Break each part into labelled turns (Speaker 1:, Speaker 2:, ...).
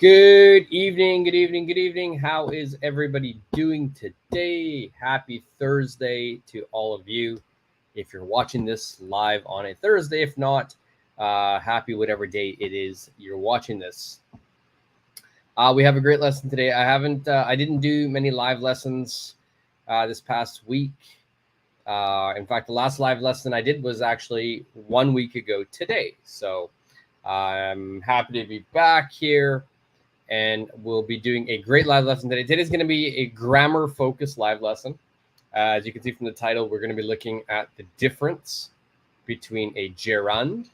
Speaker 1: Good evening, good evening, good evening. How is everybody doing today? Happy Thursday to all of you. If you're watching this live on a Thursday, if not, happy whatever day it is you're watching this. We have a great lesson today. I didn't do many live lessons this past week. In fact, the last live lesson I did was actually 1 week ago today. So I'm happy to be back here. And we'll be doing a great live lesson today. Today's going to be a grammar-focused live lesson. As you can see from the title, we're going to be looking at the difference between a gerund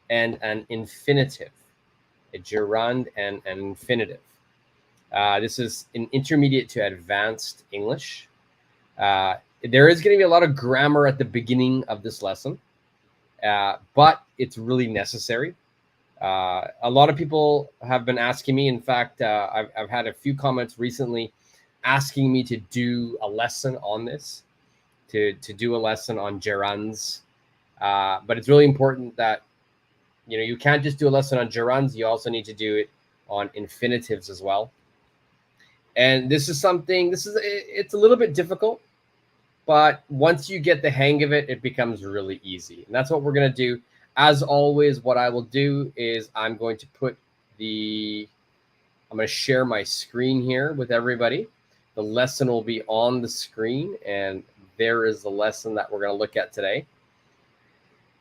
Speaker 1: and an infinitive. A gerund and an infinitive. This is an intermediate to advanced English. There is going to be a lot of grammar at the beginning of this lesson, but it's really necessary. A lot of people have been asking me. In fact, I've had a few comments recently asking me to do a lesson on this, to do a lesson on gerunds. But it's really important that, you can't just do a lesson on gerunds. You also need to do it on infinitives as well. And it's a little bit difficult, but once you get the hang of it, it becomes really easy. And that's what we're going to do. As always, what I will do is I'm going to share my screen here with everybody. The lesson will be on the screen, and there is the lesson that we're going to look at today.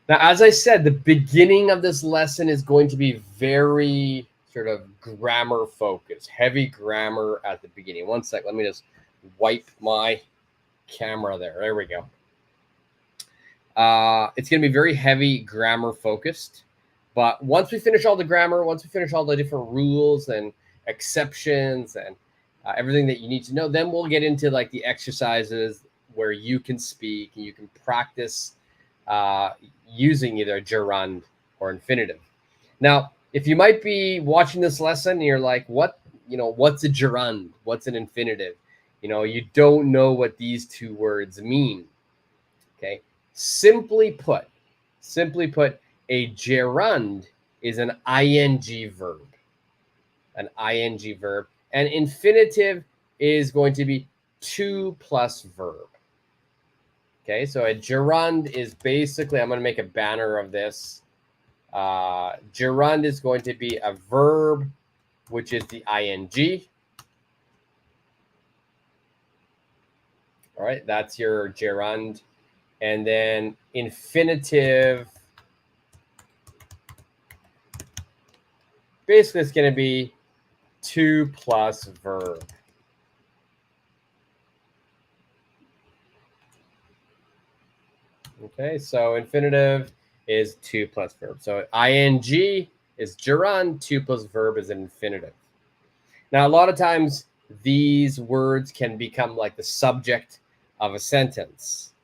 Speaker 1: Now, as I said, the beginning of this lesson is going to be very sort of grammar focused, heavy grammar at the beginning. One sec, let me just wipe my camera there. There we go. It's going to be very heavy grammar focused, but once we finish all the grammar, once we finish all the different rules and exceptions and everything that you need to know, then we'll get into like the exercises where you can speak and you can practice using either a gerund or infinitive. Now, if you might be watching this lesson and you're like, what's a gerund? What's an infinitive? You don't know what these two words mean. Okay. Simply put, a gerund is an ing verb. An ing verb. And infinitive is going to be to plus verb. Okay, so a gerund is basically, I'm going to make a banner of this. Gerund is going to be a verb, which is the ing. All right, that's your gerund. And then infinitive, basically it's going to be to plus verb. Okay, so infinitive is to plus verb. So ing is gerund, to plus verb is an infinitive. Now, a lot of times these words can become like the subject of a sentence.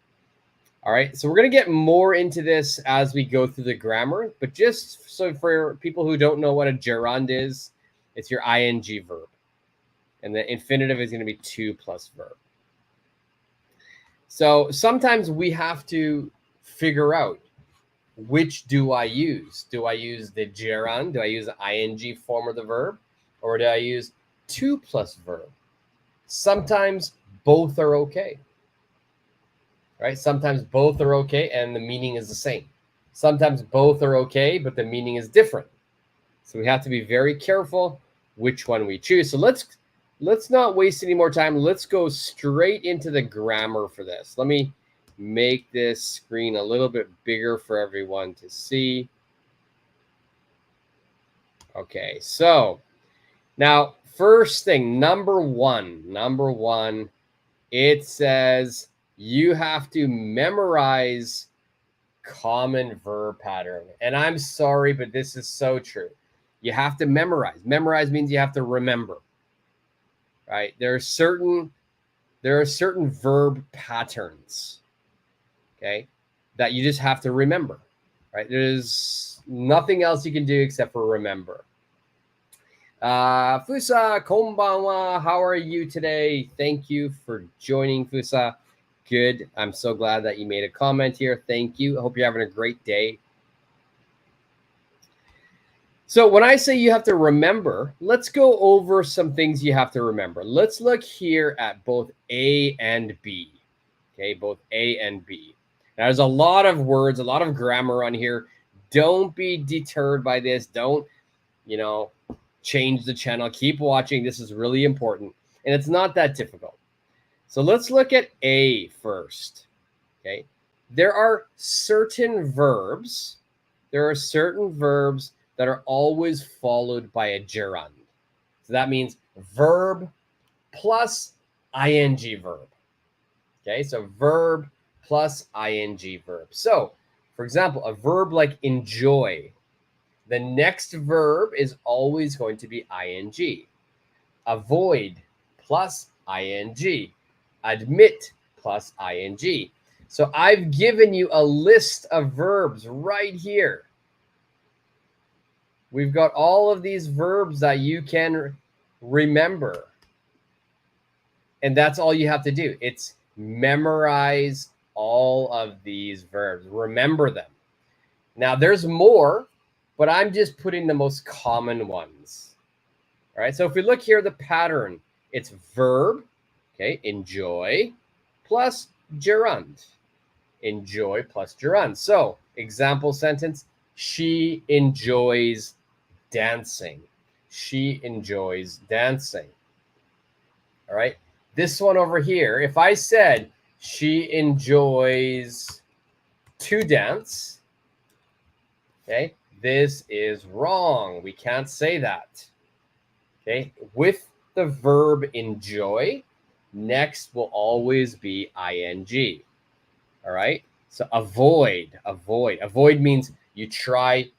Speaker 1: All right, so we're going to get more into this as we go through the grammar, but just so for people who don't know what a gerund is, it's your ing verb. And the infinitive is going to be to plus verb. So sometimes we have to figure out, which do I use? Do I use the gerund? Do I use the ing form of the verb? Or do I use to plus verb? Sometimes both are okay. Right? Sometimes both are okay and the meaning is the same. Sometimes both are okay, but the meaning is different. So we have to be very careful which one we choose. So let's not waste any more time. Let's go straight into the grammar for this. Let me make this screen a little bit bigger for everyone to see. Okay, so now first thing, number one, it says you have to memorize common verb pattern. And I'm sorry, but this is so true. You have to memorize. Memorize means you have to remember. Right? There are certain verb patterns, okay, that you just have to remember. Right? There's nothing else you can do except for remember. Fusa, konbanwa, how are you today? Thank you for joining, Fusa. Good. I'm so glad that you made a comment here. Thank you. I hope you're having a great day. So when I say you have to remember, let's go over some things you have to remember. Let's look here at both A and B. Okay, both A and B. Now, there's a lot of words, a lot of grammar on here. Don't be deterred by this. Don't, change the channel. Keep watching. This is really important. And it's not that difficult. So let's look at A first. Okay. There are certain verbs. There are certain verbs that are always followed by a gerund. So that means verb plus ing verb. Okay, so verb plus ing verb. So, for example, a verb like enjoy, the next verb is always going to be ing. Avoid plus ing. Admit plus ing. So I've given you a list of verbs right here. We've got all of these verbs that you can remember. And that's all you have to do. It's memorize all of these verbs. Remember them. Now, there's more, but I'm just putting the most common ones. All right, so if we look here, the pattern, it's verb, okay, enjoy, plus gerund. Enjoy plus gerund. So, example sentence, she enjoys dancing. She enjoys dancing. All right, this one over here, if I said she enjoys to dance, okay, this is wrong. We can't say that. Okay, with the verb enjoy, next will always be ing. All right, so avoid. Avoid means you try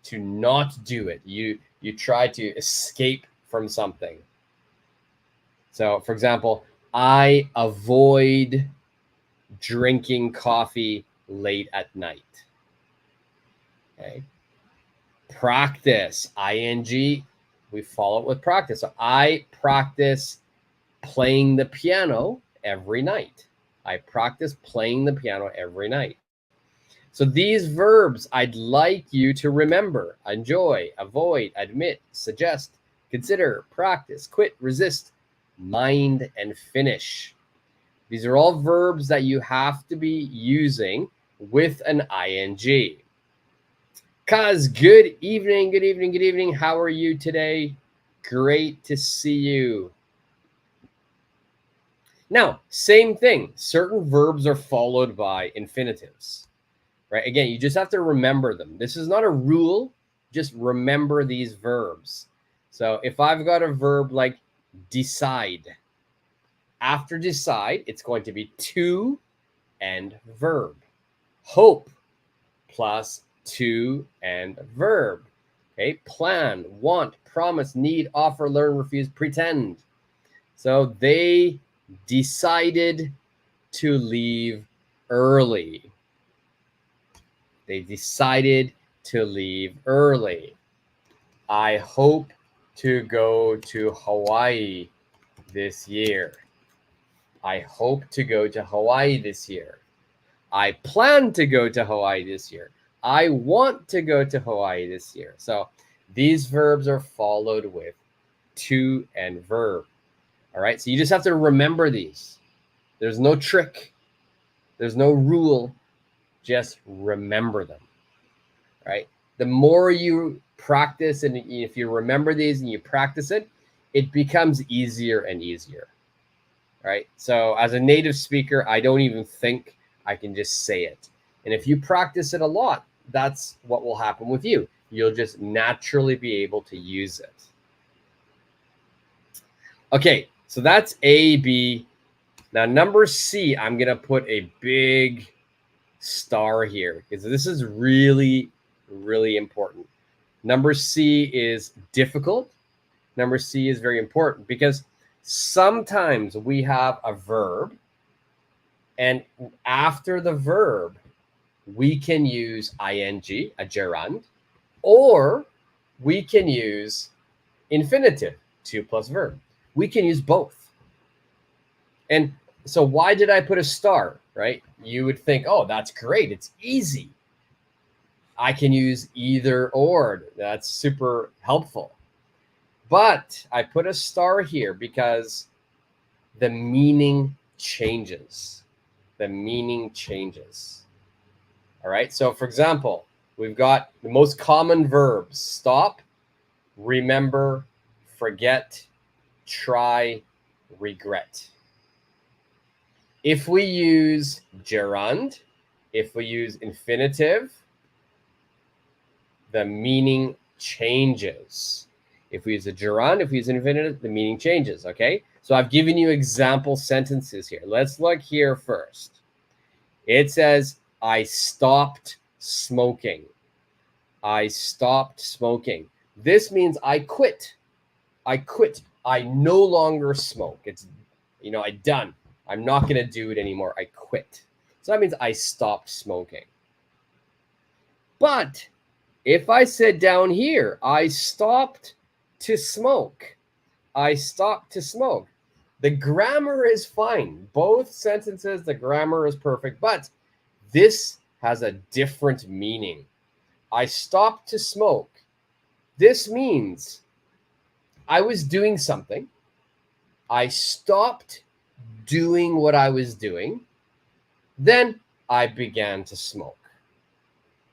Speaker 1: to not do it. You try to escape from something. So, for example, I avoid drinking coffee late at night. Okay. Practice, ing, we follow it with practice. So I practice playing the piano every night. I practice playing the piano every night. So these verbs I'd like you to remember: enjoy, avoid, admit, suggest, consider, practice, quit, resist, mind, and finish. These are all verbs that you have to be using with an ing. Kaz, good evening, good evening, good evening. How are you today? Great to see you. Now, same thing. Certain verbs are followed by infinitives, right? Again, you just have to remember them. This is not a rule. Just remember these verbs. So if I've got a verb like decide, after decide, it's going to be to and verb. Hope plus to and verb. Okay, plan, want, promise, need, offer, learn, refuse, pretend. So they decided to leave early. They decided to leave early. I hope to go to Hawaii this year. I hope to go to Hawaii this year. I plan to go to Hawaii this year. I want to go to Hawaii this year. So these verbs are followed with to and verb. All right, so you just have to remember these. There's no trick. There's no rule. Just remember them. All right, the more you practice, and if you remember these and you practice it, it becomes easier and easier. All right, so as a native speaker, I don't even think I can just say it. And if you practice it a lot, that's what will happen with you. You'll just naturally be able to use it. Okay, so that's A, B. Now, number C, I'm going to put a big star here because this is really, really important. Number C is difficult. Number C is very important because sometimes we have a verb, and after the verb, we can use ing, a gerund, or we can use infinitive, to plus verb. We can use both. And so why did I put a star, right? You would think, oh, that's great. It's easy. I can use either or. That's super helpful. But I put a star here because the meaning changes. The meaning changes. All right. So, for example, we've got the most common verbs: stop, remember, forget, try, regret. If we use gerund, if we use infinitive, the meaning changes. If we use a gerund, if we use an infinitive, the meaning changes, okay? So I've given you example sentences here. Let's look here first. It says, I stopped smoking. I stopped smoking. This means I quit. I quit. I no longer smoke. It's, I'm done. I'm not going to do it anymore. I quit. So that means I stopped smoking. But if I said down here, I stopped to smoke, I stopped to smoke, the grammar is fine. Both sentences, the grammar is perfect, but this has a different meaning. I stopped to smoke. This means I was doing something. I stopped doing what I was doing. Then I began to smoke.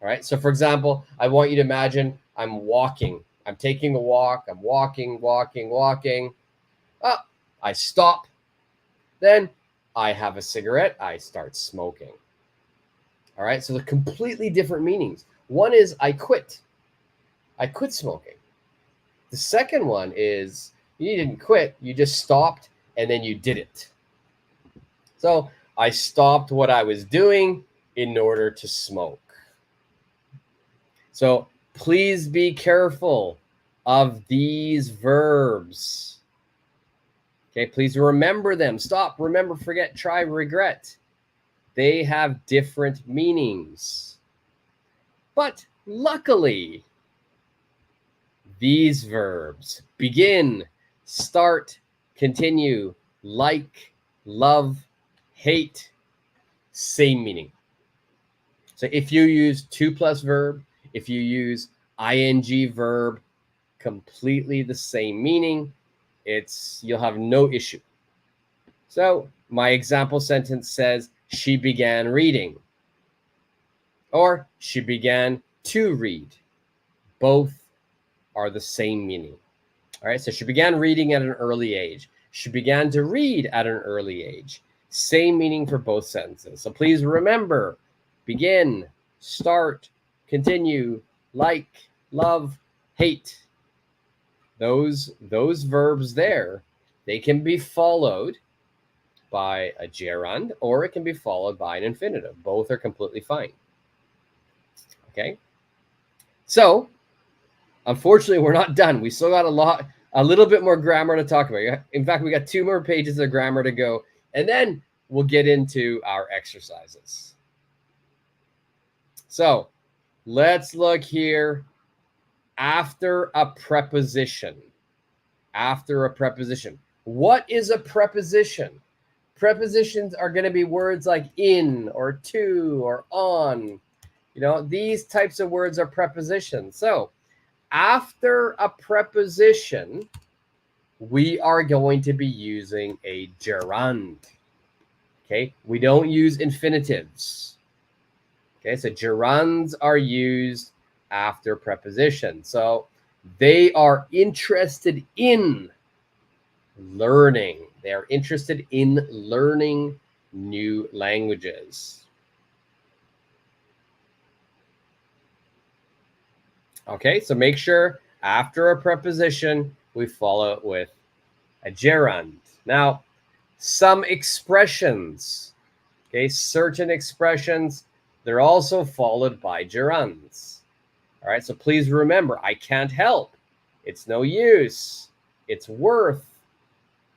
Speaker 1: All right. So, for example, I want you to imagine I'm walking. I'm taking a walk. I'm walking. Oh, I stop. Then I have a cigarette. I start smoking. All right. So, they're completely different meanings. One is I quit. I quit smoking. The second one is you didn't quit. You just stopped and then you did it. So, I stopped what I was doing in order to smoke. So please be careful of these verbs. Okay, please remember them. Stop, remember, forget, try, regret. They have different meanings. But luckily, these verbs, begin, start, continue, like, love, hate, same meaning. So if you use to plus verb, if you use ing verb, completely the same meaning, you'll have no issue. So my example sentence says, she began reading, or she began to read. Both are the same meaning. All right, so she began reading at an early age. She began to read at an early age. Same meaning for both sentences. So please remember, begin, start, continue, like, love, hate. Those verbs there, they can be followed by a gerund or it can be followed by an infinitive. Both are completely fine. Okay. So, unfortunately, we're not done. We still got a little bit more grammar to talk about. In fact, we got 2 more pages of grammar to go, and then we'll get into our exercises. So let's look here. After a preposition. After a preposition. What is a preposition? Prepositions are going to be words like in or to or on. These types of words are prepositions. So after a preposition, we are going to be using a gerund. Okay, we don't use infinitives. Okay, so gerunds are used after preposition. So they are interested in learning. They are interested in learning new languages. Okay, so make sure after a preposition, we follow it with a gerund. Now, some expressions, okay, certain expressions, they're also followed by gerunds. All right, so please remember, I can't help. It's no use. It's worth.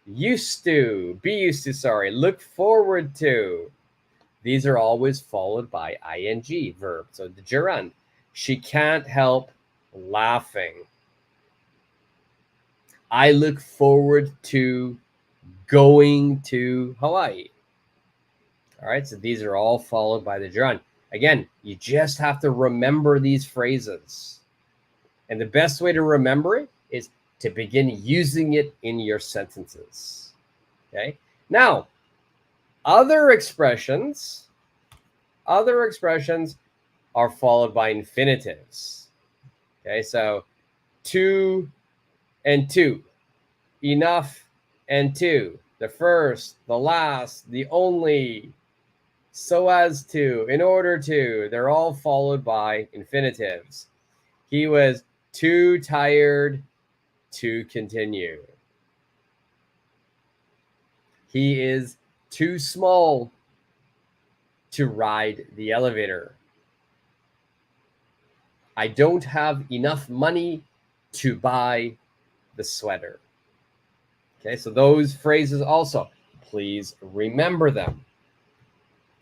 Speaker 1: Used to. Be used to, sorry. Look forward to. These are always followed by ing verb. So the gerund. She can't help laughing. I look forward to going to Hawaii. All right, so these are all followed by the gerund. Again, you just have to remember these phrases. And the best way to remember it is to begin using it in your sentences. Okay. Now, other expressions are followed by infinitives. Okay, so to and two, enough and to, the first, the last, the only, so as to, in order to, they're all followed by infinitives. He was too tired to continue. He is too small to ride the elevator. I don't have enough money to buy the sweater. Okay, so those phrases also, please remember them.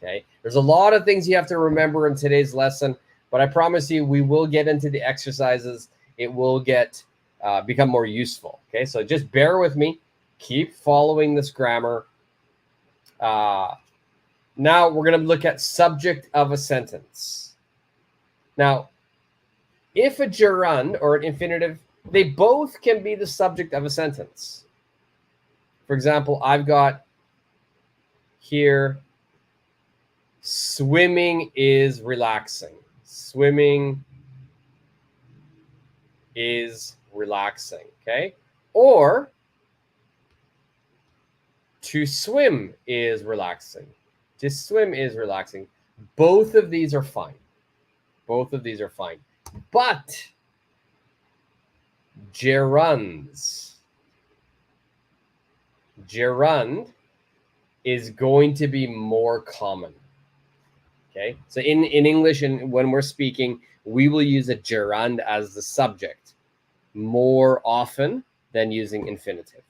Speaker 1: Okay, there's a lot of things you have to remember in today's lesson, but I promise you we will get into the exercises. It will get become more useful. Okay, so just bear with me. Keep following this grammar. Now we're going to look at subject of a sentence. Now, if a gerund or an infinitive, they both can be the subject of a sentence. For example, I've got here, swimming is relaxing. Swimming is relaxing, okay? Or to swim is relaxing. To swim is relaxing. Both of these are fine. Both of these are fine. But gerunds. Gerund is going to be more common. Okay, so in English, and when we're speaking, we will use a gerund as the subject more often than using infinitive.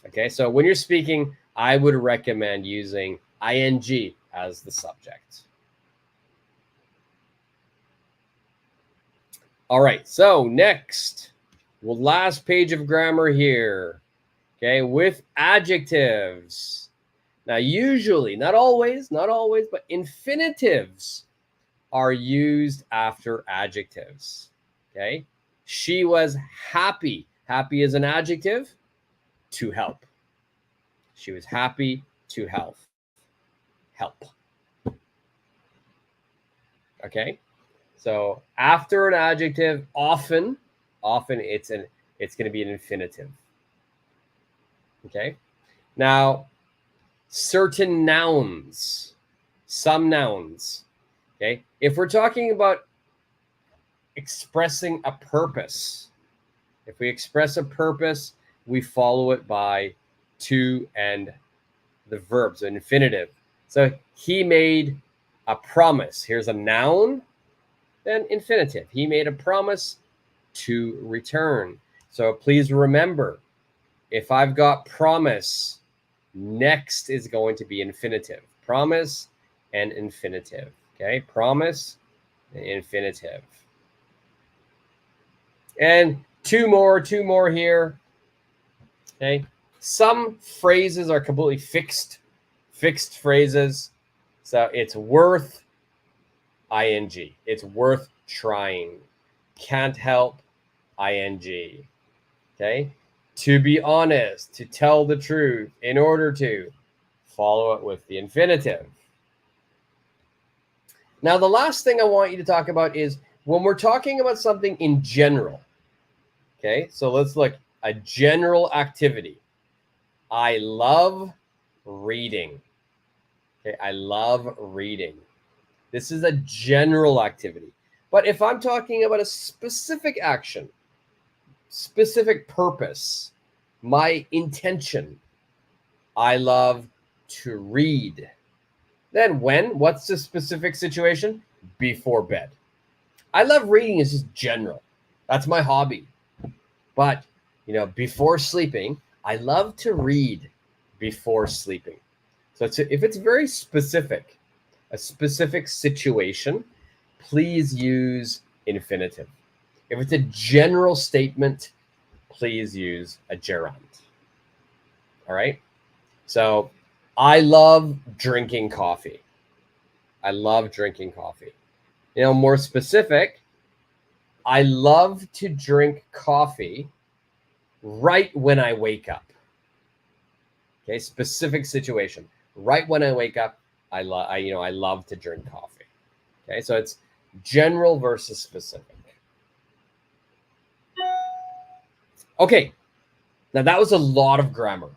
Speaker 1: Okay, so when you're speaking, I would recommend using ing as the subject. All right, so next, well, last page of grammar here. Okay, with adjectives. Now, usually, not always, but infinitives are used after adjectives. Okay, she was happy. Happy is an adjective. To help. She was happy to help. Okay, so after an adjective, often it's going to be an infinitive. Okay, now certain nouns, some nouns. Okay, if we're talking about expressing a purpose, if we express a purpose, we follow it by to and the verb, so infinitive. So he made a promise. Here's a noun, then infinitive. He made a promise to return. So please remember, if I've got promise, next is going to be infinitive. Promise and infinitive. Okay, promise and infinitive. And two more here. Okay, some phrases are completely fixed phrases. So it's worth ing. It's worth trying. Can't help ing. Okay, to be honest, to tell the truth, in order to, follow it with the infinitive. Now, the last thing I want you to talk about is when we're talking about something in general. Okay, so let's look. A general activity. I love reading. Okay, I love reading. This is a general activity. But if I'm talking about a specific action, specific purpose, my intention, I love to read. Then when? What's the specific situation? Before bed. I love reading is just general. That's my hobby. But, before sleeping, I love to read before sleeping. So if it's very specific, a specific situation, please use infinitive. If it's a general statement, please use a gerund. All right? So I love drinking coffee. I love drinking coffee. More specific, I love to drink coffee right when I wake up. Okay, specific situation. Right when I wake up, I love to drink coffee. Okay, so it's general versus specific. Okay, now that was a lot of grammar.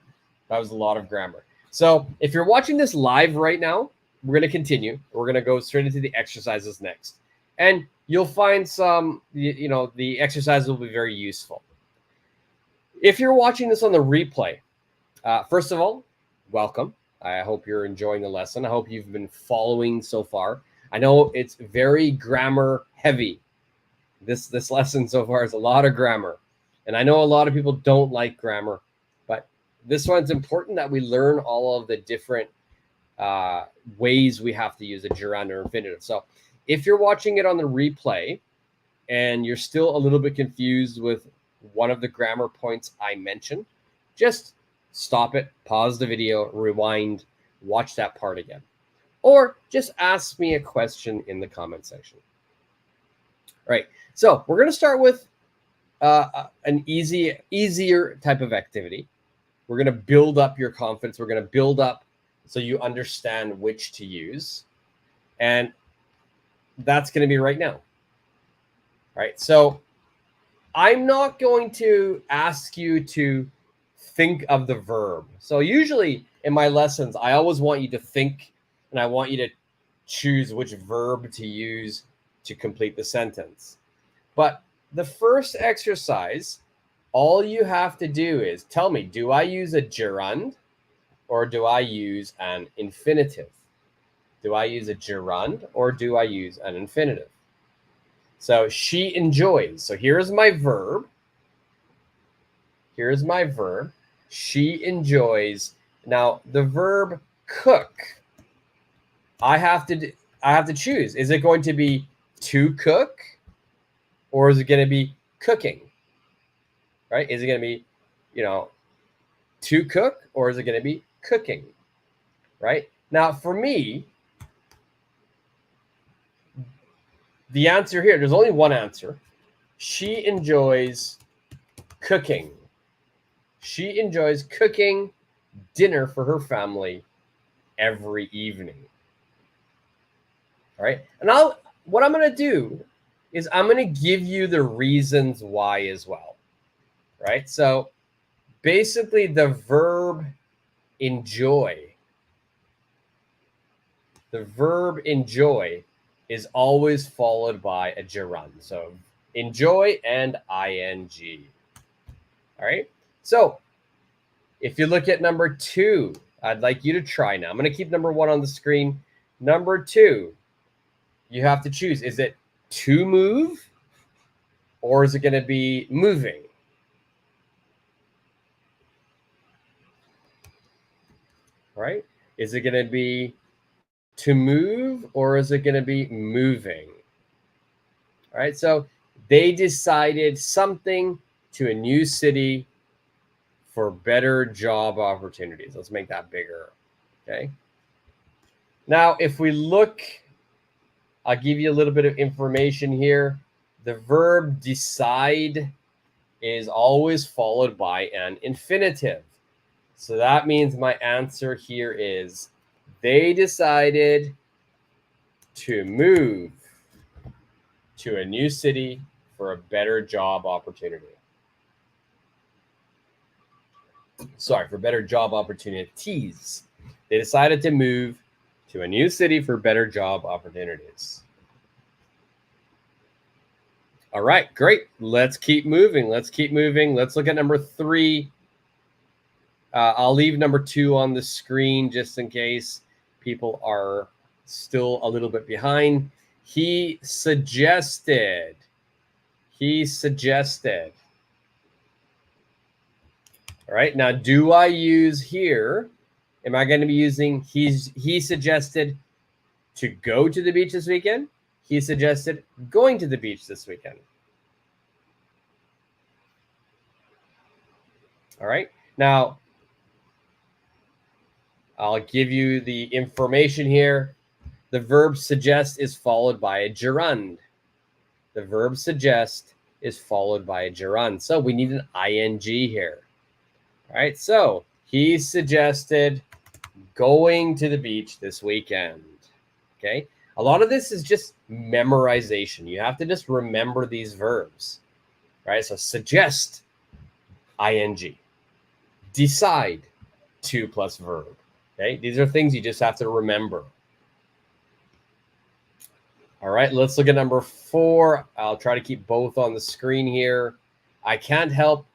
Speaker 1: So if you're watching this live right now, we're going to continue. We're going to go straight into the exercises next. And you'll find some, the exercises will be very useful. If you're watching this on the replay, first of all, welcome. I hope you're enjoying the lesson. I hope you've been following so far. I know it's very grammar heavy. This lesson so far is a lot of grammar. And I know a lot of people don't like grammar, but this one's important that we learn all of the different ways we have to use a gerund or infinitive. So if you're watching it on the replay and you're still a little bit confused with one of the grammar points I mentioned, just stop it, pause the video, rewind, watch that part again. Or just ask me a question in the comment section. All right, so we're going to start with an easier type of activity. We're going to build up your confidence. We're going to build up so you understand which to use. And that's going to be right now. All right, so I'm not going to ask you to think of the verb. So usually in my lessons, I always want you to think, and I want you to choose which verb to use to complete the sentence. But the first exercise, all you have to do is tell me, do I use a gerund or do I use an infinitive? Do I use a gerund or do I use an infinitive? So she enjoys. So here's my verb. Here's my verb. She enjoys. Now the verb cook, I have to choose. Is it going to be to cook or is it going to be cooking? Right? Is it going to be, to cook or is it going to be cooking? Right? Now for me, the answer here, there's only one answer. She enjoys cooking. She enjoys cooking dinner for her family every evening. All right. And what I'm going to do is I'm going to give you the reasons why as well. Right. So basically the verb enjoy. The verb enjoy is always followed by a gerund. So enjoy and ing. All right. So if you look at number 2, I'd like you to try now. I'm going to keep number 1 on the screen. Number 2, you have to choose. Is it to move or is it going to be moving? All right. Is it going to be to move or is it going to be moving? All right. So they decided something to a new city for better job opportunities. Let's make that bigger. Okay. Now, if we look, I'll give you a little bit of information here. The verb decide is always followed by an infinitive. So that means my answer here is they decided to move to a new city for a better job opportunity. Sorry, for better job opportunities. They decided to move to a new city for better job opportunities. All right, great. Let's keep moving. Let's look at number 3. I'll leave number 2 on the screen just in case people are still a little bit behind. He suggested. All right, now do I use here? Am I going to be using he suggested to go to the beach this weekend? He suggested going to the beach this weekend. All right, now I'll give you the information here. The verb suggest is followed by a gerund. The verb suggest is followed by a gerund. So we need an ing here. All right, so he suggested going to the beach this weekend. Okay, a lot of this is just memorization. You have to just remember these verbs. Right, so suggest, ing. Decide, to plus verb. Okay, these are things you just have to remember. All right, let's look at number 4. I'll try to keep both on the screen here. I can't help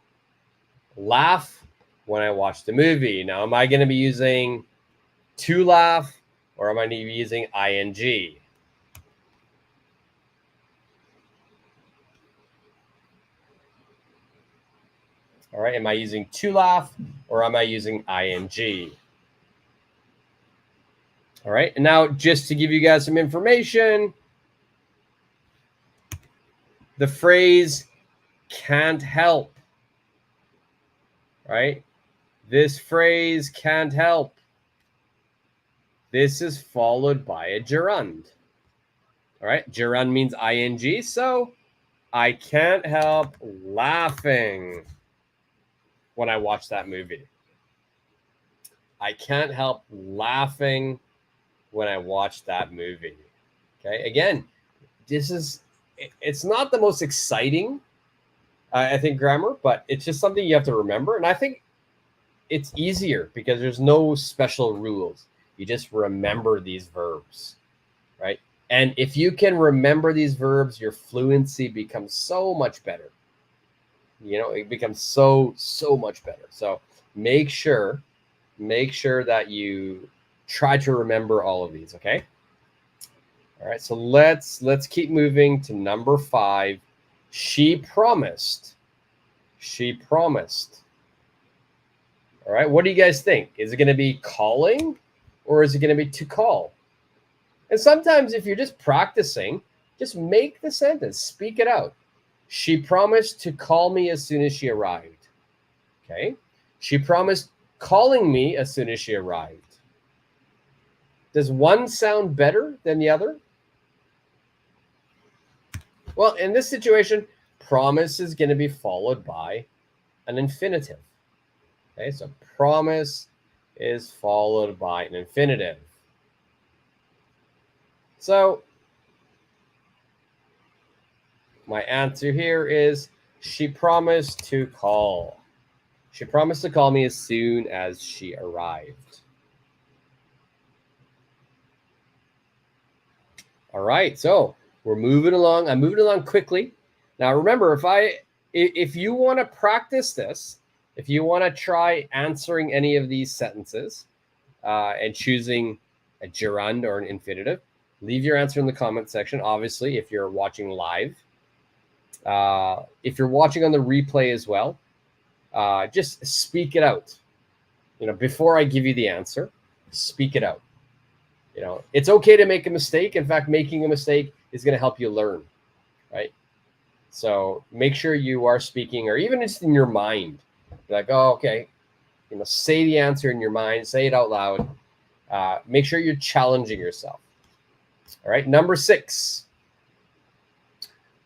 Speaker 1: laugh when I watch the movie. Now, am I going to be using to laugh, or am I going to be using ing? All right, am I using to laugh, or am I using ing? All right, and now just to give you guys some information, the phrase can't help, right? This phrase can't help. This is followed by a gerund. All right, gerund means ing, so I can't help laughing when I watch that movie. I can't help laughing when I watch that movie. Okay, again, it's not the most exciting, I think, grammar, but it's just something you have to remember. And I think it's easier because there's no special rules. You just remember these verbs, right? And if you can remember these verbs, your fluency becomes so much better. You know, it becomes so much better. So make sure that you try to remember all of these, okay? All right, so let's keep moving to number 5. She promised. She promised. All right, what do you guys think? Is it going to be calling, or is it going to be to call? And sometimes if you're just practicing, just make the sentence, speak it out. She promised to call me as soon as she arrived. Okay, she promised calling me as soon as she arrived. Does one sound better than the other? Well, in this situation, promise is going to be followed by an infinitive. Okay, so promise is followed by an infinitive. So my answer here is she promised to call. She promised to call me as soon as she arrived. All right, so we're moving along. I'm moving along quickly. Now remember, if you want to practice this, if you want to try answering any of these sentences and choosing a gerund or an infinitive, leave your answer in the comment section. Obviously, if you're watching live, if you're watching on the replay as well, just speak it out. You know, before I give you the answer, speak it out. You know, it's okay to make a mistake. In fact, making a mistake is going to help you learn, right? So make sure you are speaking, or even just in your mind. Like, oh, okay, you know, say the answer in your mind, say it out loud. Make sure you're challenging yourself. All right, number 6.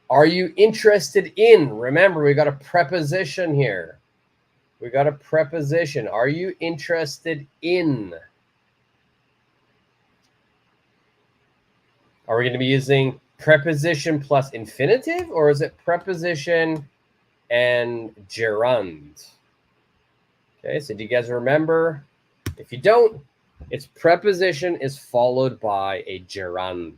Speaker 1: Are you interested in? Remember, we got a preposition here. We got a preposition. Are you interested in? Are we going to be using preposition plus infinitive, or is it preposition and gerund? Okay, so do you guys remember? If you don't, it's preposition is followed by a gerund.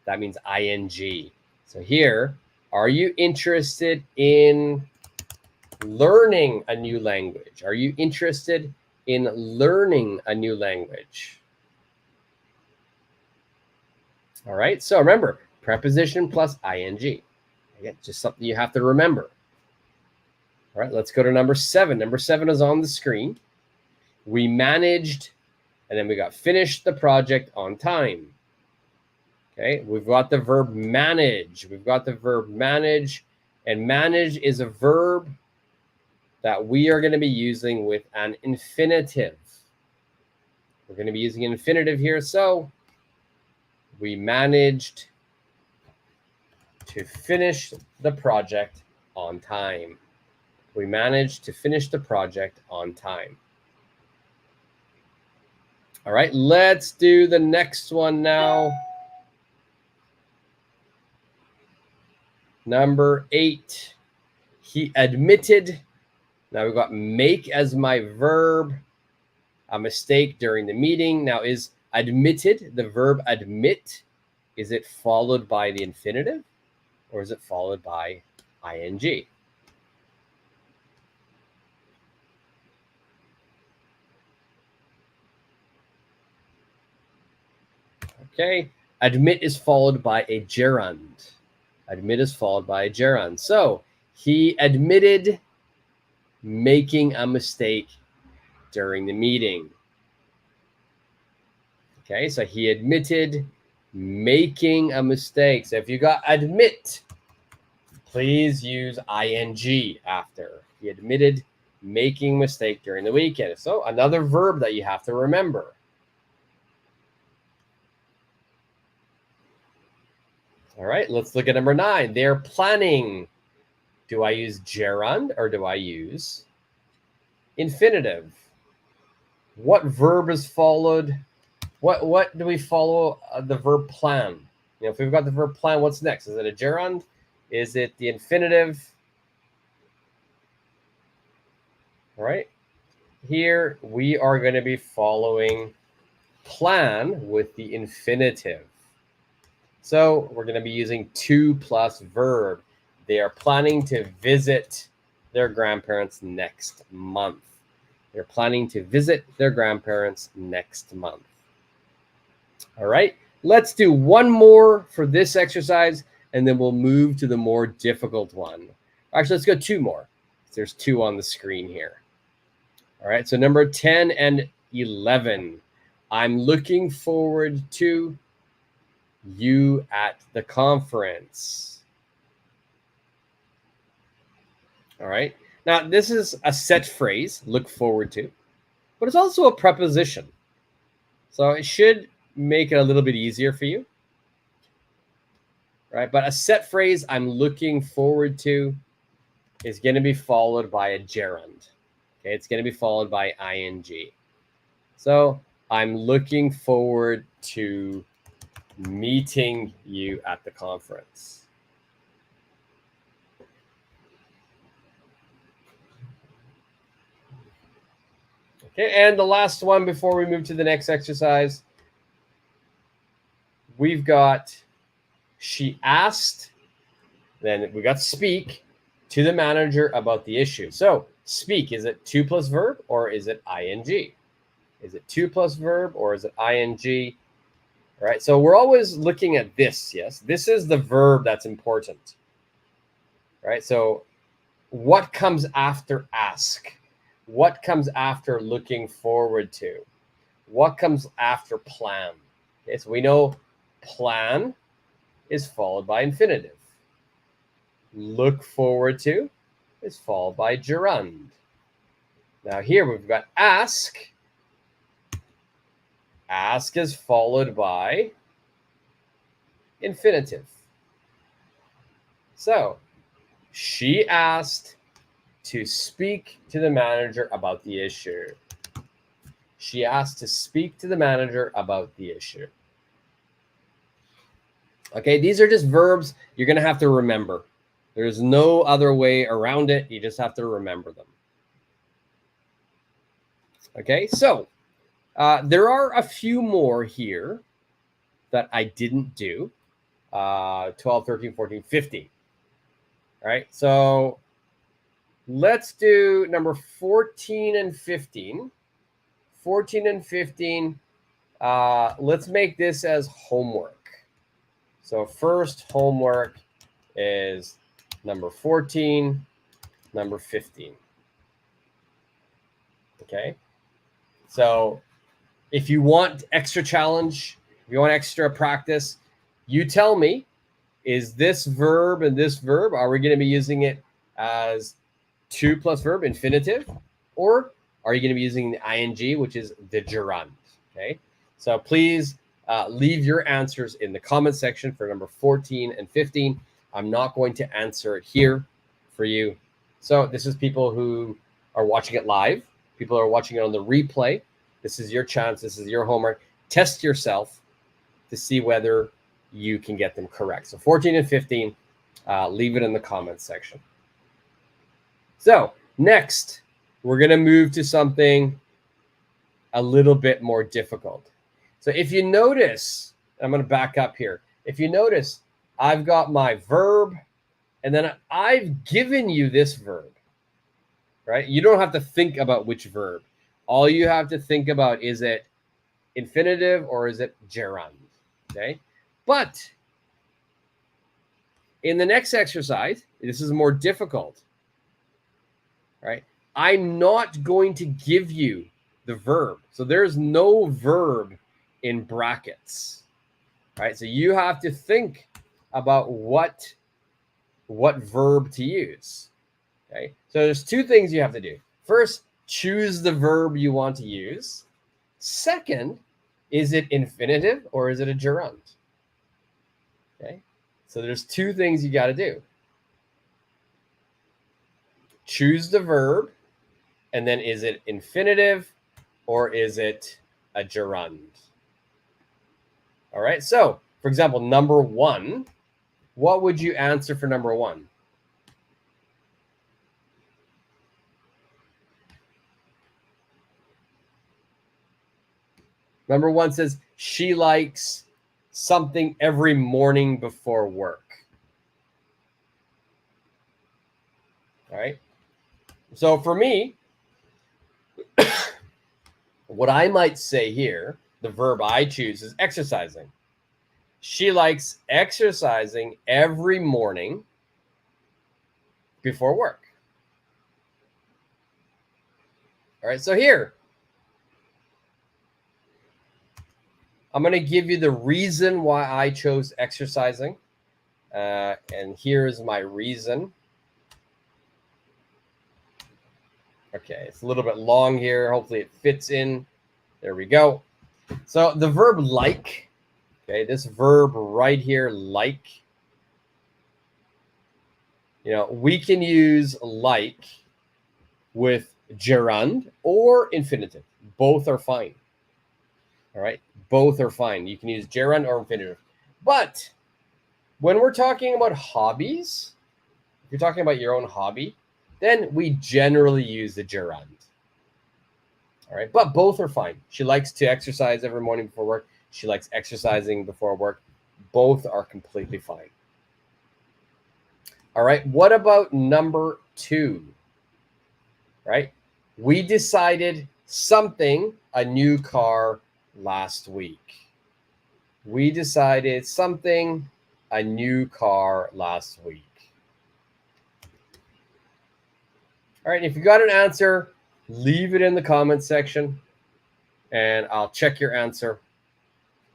Speaker 1: That means ing. So here, are you interested in learning a new language? Are you interested in learning a new language? All right, so remember, preposition plus ing. Again, just something you have to remember. All right, let's go to number 7. Number 7 is on the screen. We managed, and then we got finished the project on time. Okay, we've got the verb manage. We've got the verb manage, and manage is a verb that we are going to be using with an infinitive. We're going to be using an infinitive here, so We managed to finish the project on time. We managed to finish the project on time. All right, let's do the next one now. Number 8, he admitted. Now we've got make as my verb, a mistake during the meeting. Now is admitted, the verb admit, is it followed by the infinitive or is it followed by ing? Okay, admit is followed by a gerund. Admit is followed by a gerund. So he admitted making a mistake during the meeting. Okay, so he admitted making a mistake. So if you got admit, please use ing after. He admitted making mistake during the weekend. So another verb that you have to remember. All right, let's look at number 9. They're planning. Do I use gerund or do I use infinitive? What verb is followed? What do we follow the verb plan? You know, if we've got the verb plan, what's next? Is it a gerund? Is it the infinitive? All right. Here we are going to be following plan with the infinitive. So we're going to be using to plus verb. They are planning to visit their grandparents next month. They're planning to visit their grandparents next month. All right, let's do one more for this exercise, and then we'll move to the more difficult one. Actually, let's go 2 more. There's 2 on the screen here. All right, so number 10 and 11. I'm looking forward to you at the conference. All right, now this is a set phrase, look forward to, but it's also a preposition. So it should make it a little bit easier for you. Right, but a set phrase, I'm looking forward to, is going to be followed by a gerund. Okay, it's going to be followed by ing. So I'm looking forward to meeting you at the conference. Okay, and the last one before we move to the next exercise, we've got she asked, then we got speak to the manager about the issue. So speak, is it to plus verb or is it ing? Is it to plus verb or is it ing? All right, so we're always looking at this, yes? This is the verb that's important. All right, so what comes after ask? What comes after looking forward to? What comes after plan? Okay, so we know plan is followed by infinitive. Look forward to is followed by gerund. Now here we've got ask. Ask is followed by infinitive. So she asked to speak to the manager about the issue. She asked to speak to the manager about the issue. Okay, these are just verbs you're going to have to remember. There's no other way around it. You just have to remember them. Okay, so there are a few more here that I didn't do. 12, 13, 14, 15. All right, so let's do number 14 and 15. 14 and 15, let's make this as homework. So first homework is number 14, number 15. Okay, so if you want extra challenge, if you want extra practice, you tell me, is this verb and this verb, are we going to be using it as to plus verb, infinitive, or are you going to be using the ing, which is the gerund? Okay, so please Leave your answers in the comment section for number 14 and 15. I'm not going to answer it here for you. So this is people who are watching it live. People are watching it on the replay. This is your chance. This is your homework. Test yourself to see whether you can get them correct. So 14 and 15, leave it in the comments section. So next, we're going to move to something a little bit more difficult. So if you notice, I'm going to back up here. If you notice, I've got my verb, and then I've given you this verb, right? You don't have to think about which verb. All you have to think about, is it infinitive or is it gerund, okay? But in the next exercise, this is more difficult, right? I'm not going to give you the verb. So there's no verb in brackets, right? So you have to think about what verb to use, okay? So there's two things you have to do. First, choose the verb you want to use. Second, is it infinitive or is it a gerund? Okay, so there's two things you got to do. Choose the verb, and then is it infinitive or is it a gerund? All right, so for example, number one, what would you answer for number one? Number one says she likes something every morning before work. All right. So for me, what I might say here, the verb I choose is exercising. She likes exercising every morning before work. All right. So here, I'm going to give you the reason why I chose exercising. And here's my reason. Okay, it's a little bit long here. Hopefully it fits in. There we go. So the verb like, okay, this verb right here, like, we can use like with gerund or infinitive. Both are fine. All right, both are fine. You can use gerund or infinitive. But when we're talking about hobbies, if you're talking about your own hobby, then we generally use the gerund. All right, but both are fine. She likes to exercise every morning before work. She likes exercising before work. Both are completely fine. All right, what about number two? Right, we decided something, a new car, last week. We decided something, a new car last week. All right, if you got an answer, leave it in the comments section and I'll check your answer.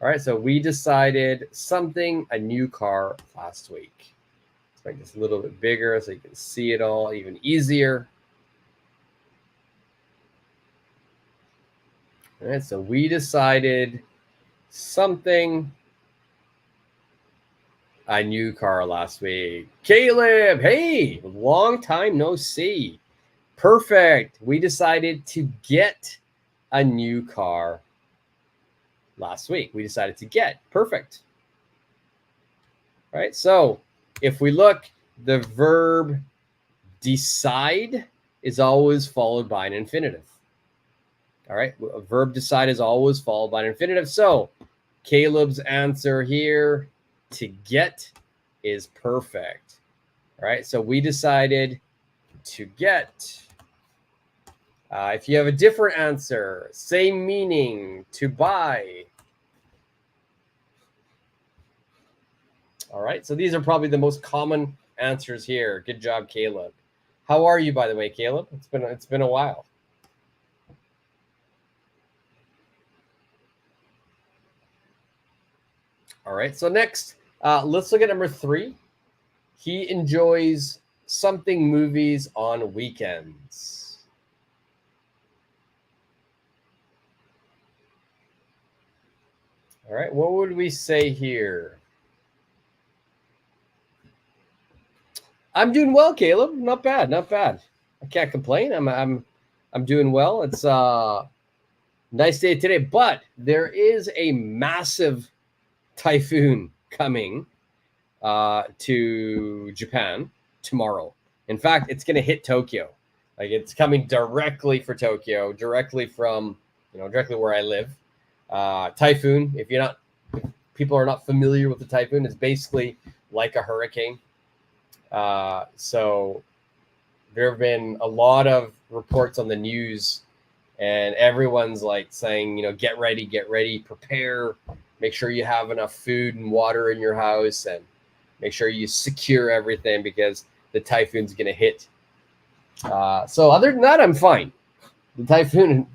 Speaker 1: All right, so we decided something, a new car last week. Let's make this a little bit bigger so you can see it all even easier. All right, so we decided something, a new car last week. Caleb, hey, long time no see. Perfect. We decided to get a new car last week. We decided to get. Perfect. All right, so if we look, the verb decide is always followed by an infinitive. All right, a verb decide is always followed by an infinitive. So Caleb's answer here, to get, is perfect. All right, so we decided to get. If you have a different answer, same meaning, to buy. All right, so these are probably the most common answers here. Good job, Caleb. How are you, by the way, Caleb? It's been a while. All right, so next, let's look at number three. He enjoys something movies on weekends. All right, what would we say here? I'm doing well, Caleb. Not bad, not bad. I can't complain. I'm doing well. It's nice day today, but there is a massive typhoon coming to Japan tomorrow. In fact, it's going to hit Tokyo. Like it's coming directly for Tokyo, directly from directly where I live. Typhoon. If people are not familiar with the typhoon, it's basically like a hurricane. So there have been a lot of reports on the news, and everyone's like saying, get ready, prepare, make sure you have enough food and water in your house, and make sure you secure everything because the typhoon's going to hit. So other than that, I'm fine. The typhoon,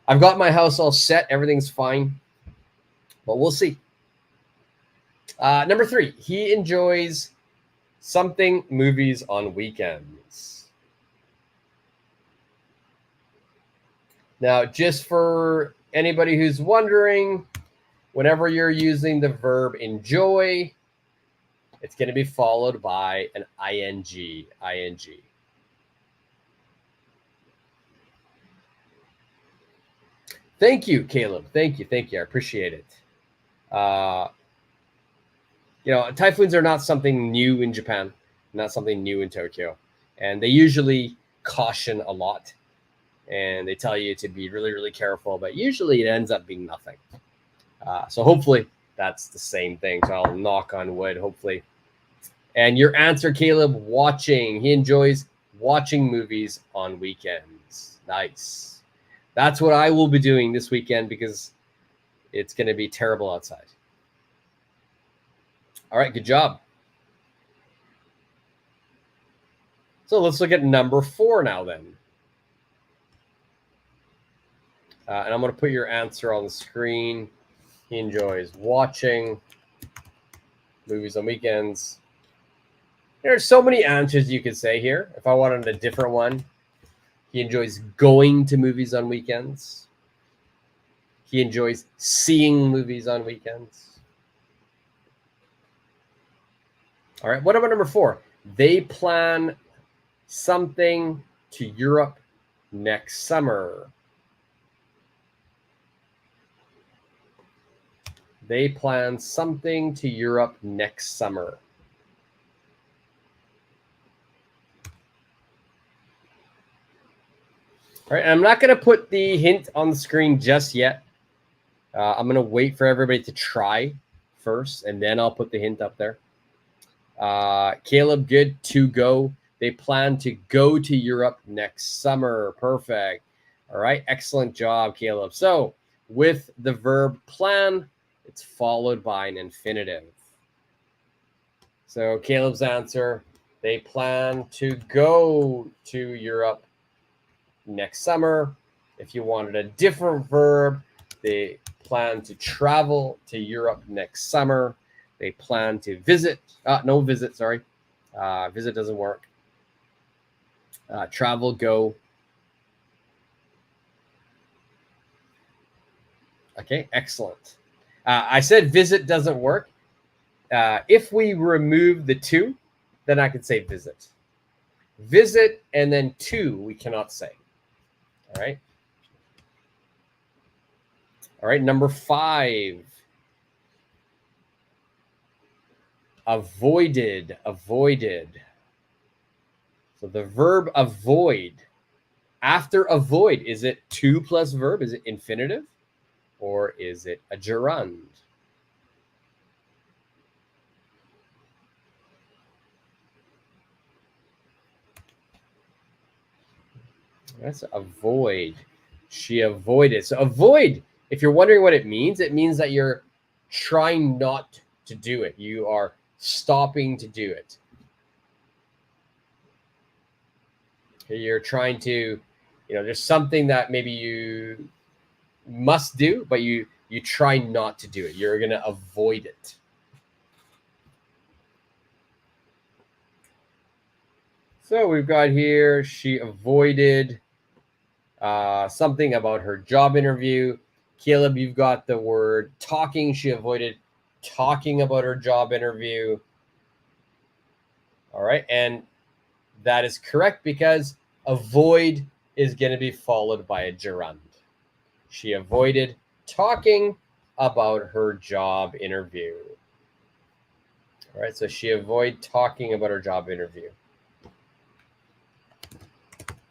Speaker 1: I've got my house all set. Everything's fine, but we'll see. Number 3, he enjoys something movies on weekends. Now, just for anybody who's wondering, whenever you're using the verb enjoy, it's going to be followed by an ing. Thank you, Caleb. Thank you. I appreciate it. Typhoons are not something new in Japan, not something new in Tokyo. And they usually caution a lot. And they tell you to be really, really careful. But usually it ends up being nothing. So hopefully that's the same thing. So I'll knock on wood, hopefully. And your answer, Caleb, watching. He enjoys watching movies on weekends. Nice. That's what I will be doing this weekend because it's going to be terrible outside. All right, good job. So let's look at number 4 now then. And I'm going to put your answer on the screen. He enjoys watching movies on weekends. There's so many answers you could say here. If I wanted a different one, he enjoys going to movies on weekends. He enjoys seeing movies on weekends. All right, what about number 4? They plan something to Europe next summer. They plan something to Europe next summer. All right, I'm not going to put the hint on the screen just yet. I'm going to wait for everybody to try first, and then I'll put the hint up there. Caleb, good to go. They plan to go to Europe next summer. Perfect. All right, excellent job, Caleb. So with the verb plan, it's followed by an infinitive. So Caleb's answer, they plan to go to Europe next summer. If you wanted a different verb, they plan to travel to Europe next summer. They plan to visit. No visit, sorry. Visit doesn't work. Travel, go. Okay, excellent. I said visit doesn't work. If we remove the to, then I could say visit. Visit and then to, we cannot say. All right. All right, number 5. Avoided. So the verb avoid. After avoid, is it to plus verb? Is it infinitive? Or is it a gerund? That's avoid. She avoided. So avoid, if you're wondering what it means that you're trying not to do it. You are stopping to do it. You're trying to, there's something that maybe you must do, but you try not to do it. You're going to avoid it. So we've got here, she avoided something about her job interview. Caleb, you've got the word talking. She avoided talking about her job interview. All right. And that is correct because avoid is going to be followed by a gerund. She avoided talking about her job interview. All right. So she avoided talking about her job interview.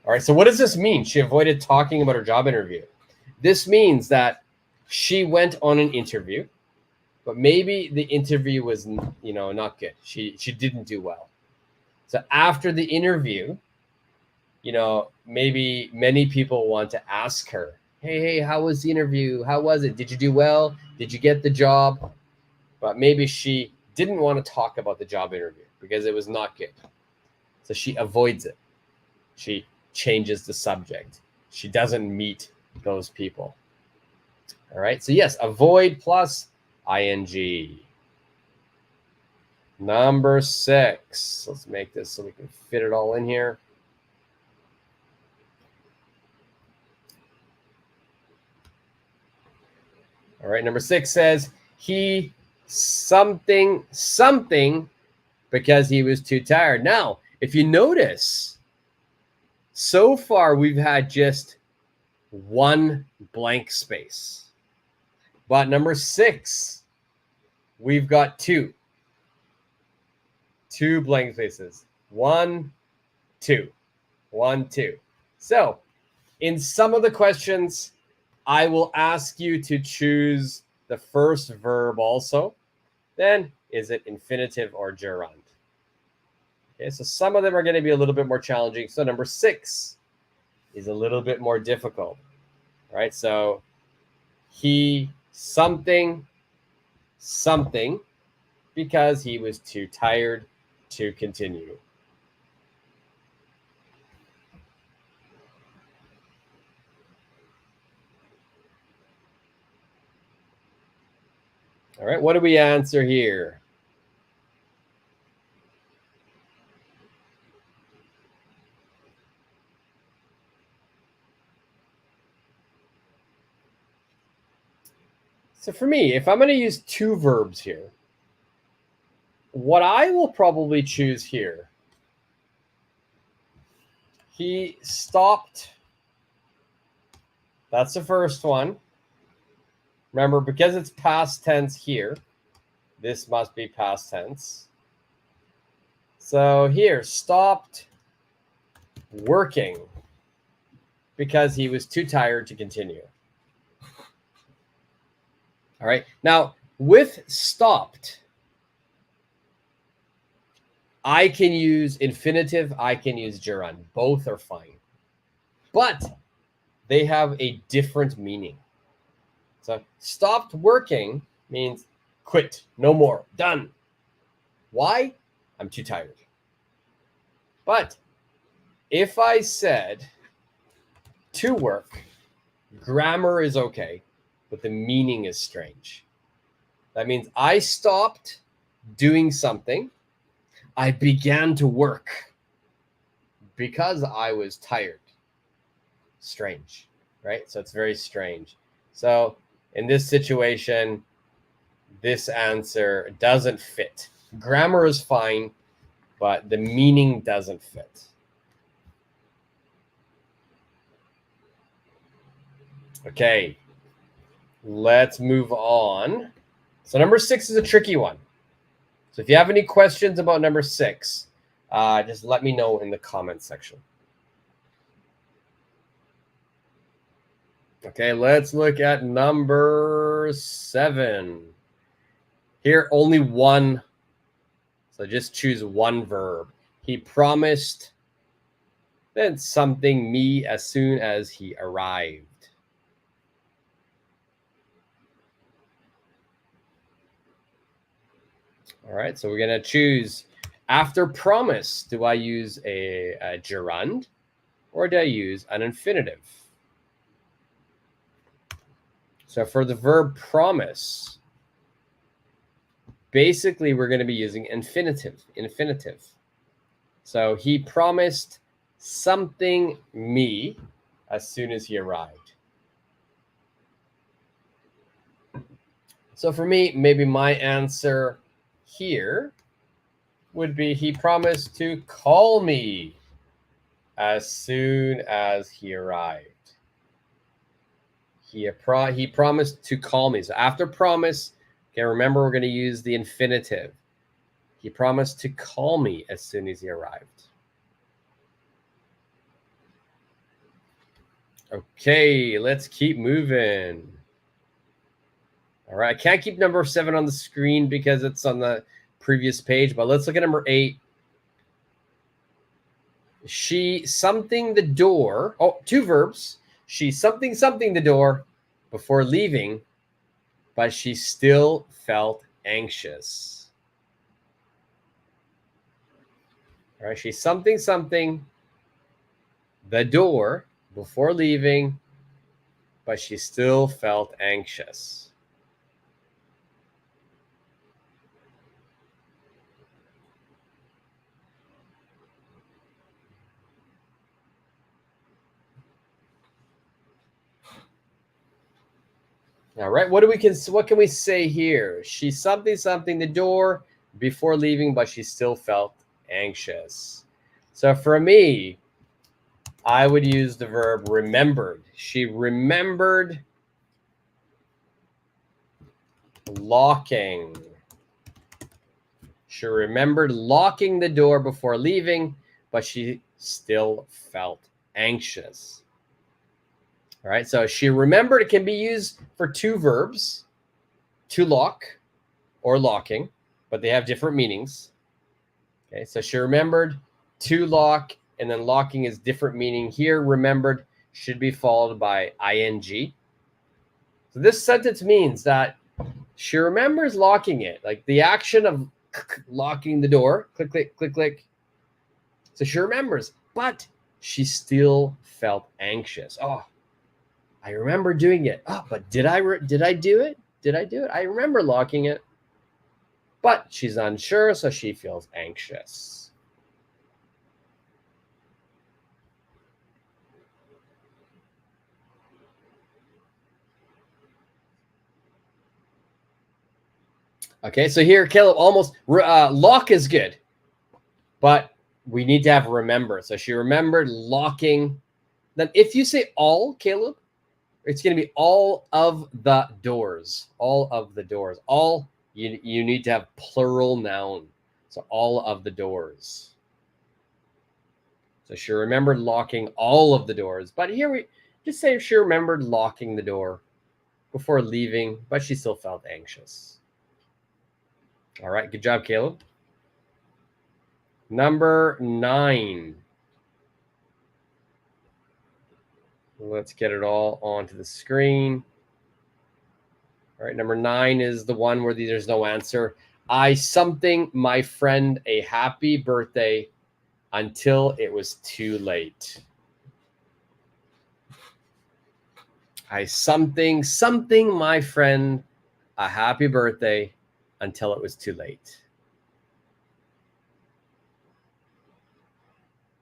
Speaker 1: All right. So what does this mean? She avoided talking about her job interview. This means that she went on an interview, but maybe the interview was, not good. She didn't do well. So after the interview, maybe many people want to ask her, hey, how was the interview? How was it? Did you do well? Did you get the job? But maybe she didn't want to talk about the job interview because it was not good. So she avoids it. She changes the subject. She doesn't meet those people. All right. So yes, avoid plus ing. Number 6. Let's make this so we can fit it all in here. All right. Number 6 says he something because he was too tired. Now, if you notice, so far we've had just one blank space. But number 6, we've got two blank spaces. 1, 2. 1, 2. So in some of the questions, I will ask you to choose the first verb also. Then is it infinitive or gerund? Okay, so some of them are going to be a little bit more challenging. So number 6 is a little bit more difficult. All right, so he something because he was too tired to continue. All right, what do we answer here? So for me, if I'm going to use 2 verbs here, what I will probably choose here, he stopped. That's the first one. Remember, because it's past tense here, this must be past tense. So here, stopped working because he was too tired to continue. All right. Now, with stopped, I can use infinitive, I can use gerund. Both are fine. But they have a different meaning. So stopped working means quit, no more, done. Why? I'm too tired. But if I said to work, grammar is okay, but the meaning is strange. That means I stopped doing something. I began to work because I was tired. Strange, right? So it's very strange. So in this situation, this answer doesn't fit. Grammar is fine, but the meaning doesn't fit. Okay, let's move on. So number 6 is a tricky one. So if you have any questions about number 6, just let me know in the comments section. Okay, let's look at number 7. Here, only one. So just choose one verb. He promised then something me as soon as he arrived. All right, so we're going to choose after promise. Do I use a gerund or do I use an infinitive? So for the verb promise, basically we're going to be using infinitive. So he promised something me as soon as he arrived. So for me, maybe my answer here would be he promised to call me as soon as he arrived. He promised to call me. So after promise, okay, remember we're going to use the infinitive. He promised to call me as soon as he arrived. Okay, let's keep moving. All right, I can't keep number 7 on the screen because it's on the previous page, but let's look at number 8. She something the door. Oh, 2 verbs. She something the door before leaving, but she still felt anxious. All right, she something the door before leaving, but she still felt anxious. All right, what can we say here? She something the door before leaving, but she still felt anxious. So for me, I would use the verb remembered. She remembered locking. She remembered locking the door before leaving, but she still felt anxious. All right, so she remembered. It can be used for 2 verbs, to lock or locking, but they have different meanings. Okay, so she remembered to lock, and then locking is different meaning. Here, remembered should be followed by ing. So this sentence means that she remembers locking it, like the action of locking the door, click, click, click, click. So she remembers, but she still felt anxious. Oh, I remember doing it. Oh, but did I do it? Did I do it? I remember locking it, but she's unsure, so she feels anxious. Okay, so here, Caleb, almost lock is good, but we need to have remember. So she remembered locking. Then if you say all, Caleb, it's going to be all of the doors. All of the doors. All, you need to have plural noun. So all of the doors. So she remembered locking all of the doors. But here we just say she remembered locking the door before leaving, but she still felt anxious. All right, good job, Caleb. Number 9. Let's get it all onto the screen. All right, number 9 is the one where there's no answer. I something my friend a happy birthday until it was too late. I something my friend a happy birthday until it was too late.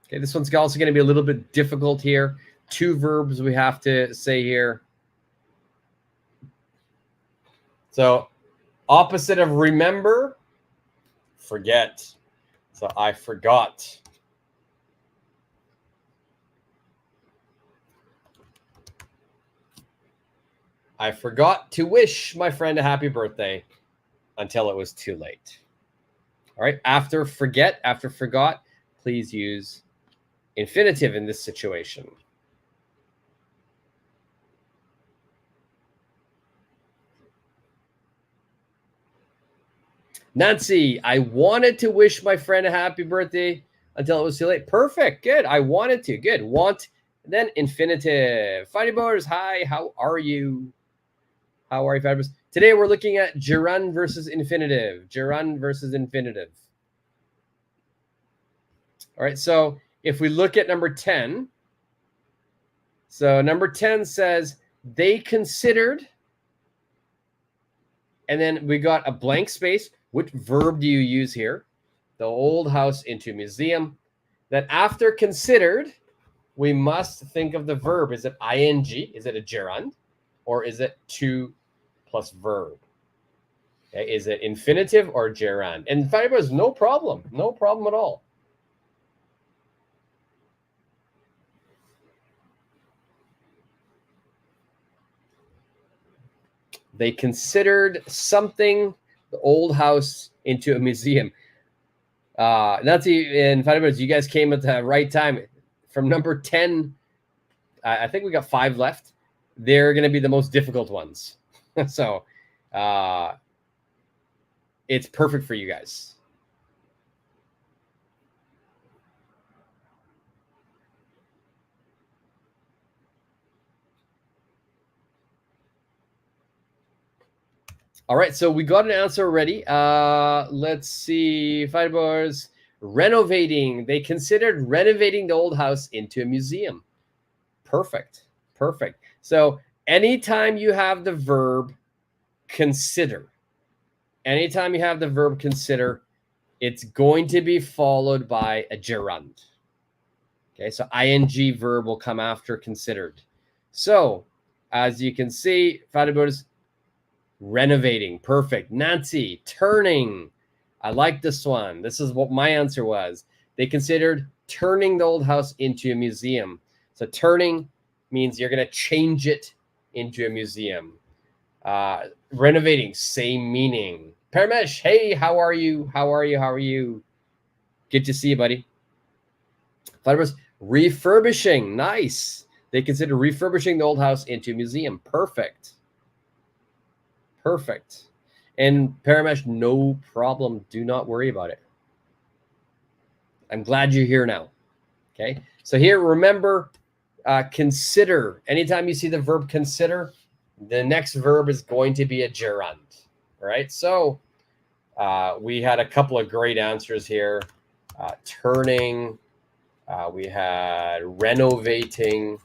Speaker 1: Okay, this one's also going to be a little bit difficult here. 2 verbs we have to say here. So opposite of remember, forget. So I forgot. I forgot to wish my friend a happy birthday until it was too late. All right, after forget, after forgot, please use infinitive in this situation. Nancy, I wanted to wish my friend a happy birthday until it was too late. Perfect. Good. I wanted to. Good. Want. Then infinitive. Fighting Boaters, hi. How are you? How are you, fabulous? Today we're looking at gerund versus infinitive. Gerund versus infinitive. All right. So if we look at number 10, so number 10 says they considered, and then we got a blank space. Which verb do you use here? The old house into museum. Then after considered, we must think of the verb. Is it ing? Is it a gerund? Or is it to plus verb? Okay, is it infinitive or gerund? And Firebuzz, no problem at all. They considered something, the old house, into a museum. Nancy and Firebuzz, you guys came at the right time. From number 10, I think we got 5 left. They're going to be the most difficult ones. So it's perfect for you guys. All right, so we got an answer already. Let's see. Firebars, renovating. They considered renovating the old house into a museum. Perfect. Perfect. So anytime you have the verb consider, anytime you have the verb consider, it's going to be followed by a gerund. Okay, so ing verb will come after considered. So as you can see, Firebars, renovating. Perfect. Nancy, turning. I like this one. This is what my answer was. They considered turning the old house into a museum. So turning means you're going to change it into a museum. Renovating, same meaning. Paramesh, hey, how are you? How are you? How are you? Good to see you, buddy. Firebars, refurbishing. Nice. They consider refurbishing the old house into a museum. Perfect. Perfect. And Paramesh, no problem. Do not worry about it. I'm glad you're here now. Okay. So here, remember, consider. Anytime you see the verb consider, the next verb is going to be a gerund. All right. So we had a couple of great answers here. Turning. We had renovating.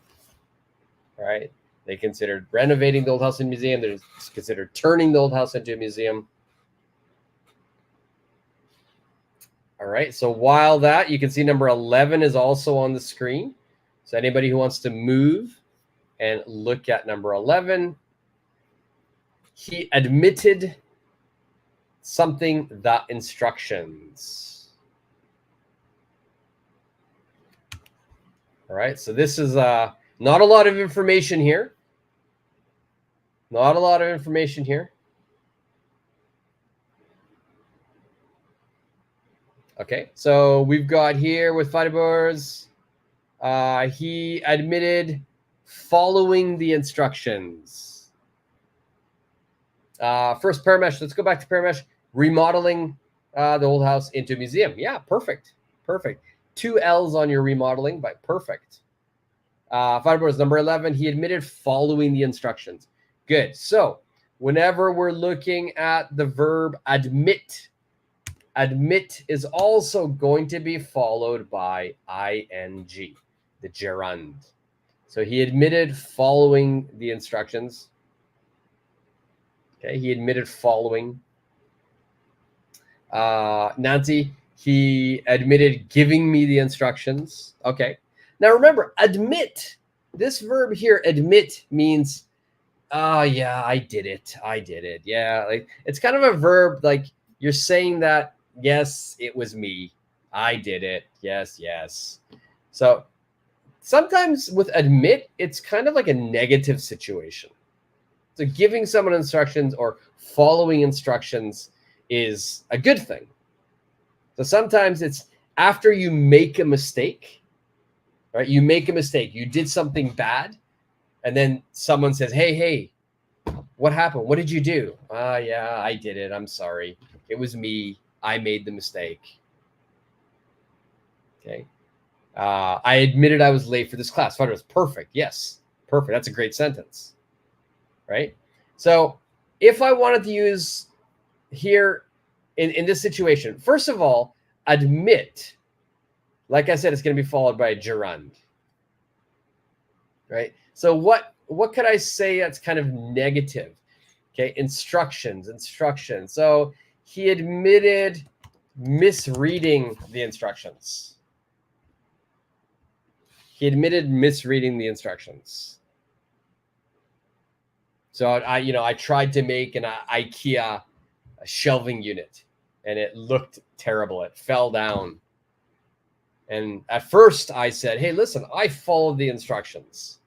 Speaker 1: All right. They considered renovating the old house in a museum. They considered turning the old house into a museum. All right. So while that, you can see number 11 is also on the screen. So anybody who wants to move and look at number 11, he admitted something, the instructions. All right. So this is not a lot of information here. Not a lot of information here. Okay, so we've got here with Firebars, he admitted following the instructions. First, Paramesh, let's go back to Paramesh, remodeling the old house into a museum. Yeah, perfect, perfect. 2 L's on your remodeling, but perfect. Firebars, number 11, he admitted following the instructions. Good, so whenever we're looking at the verb admit, admit is also going to be followed by ing, the gerund. So he admitted following the instructions. Okay, he admitted following. Nancy, he admitted giving me the instructions. Okay. Now remember, admit. This verb here, admit, means, oh yeah, I did it. I did it. Yeah, like it's kind of a verb like you're saying that, yes, it was me. I did it. Yes, yes. So sometimes with admit, it's kind of like a negative situation. So giving someone instructions or following instructions is a good thing. So sometimes it's after you make a mistake, right? You make a mistake. You did something bad. And then someone says, hey, what happened? What did you do? Yeah, I did it. I'm sorry. It was me. I made the mistake. Okay. I admitted I was late for this class. Thought it was perfect. Yes, perfect. That's a great sentence, right? So if I wanted to use here in this situation, first of all, admit, like I said, it's going to be followed by a gerund, right? So what could I say that's kind of negative? Okay, instructions. So he admitted misreading the instructions. He admitted misreading the instructions. So I tried to make an IKEA shelving unit, and it looked terrible. It fell down. And at first I said, hey, listen, I followed the instructions.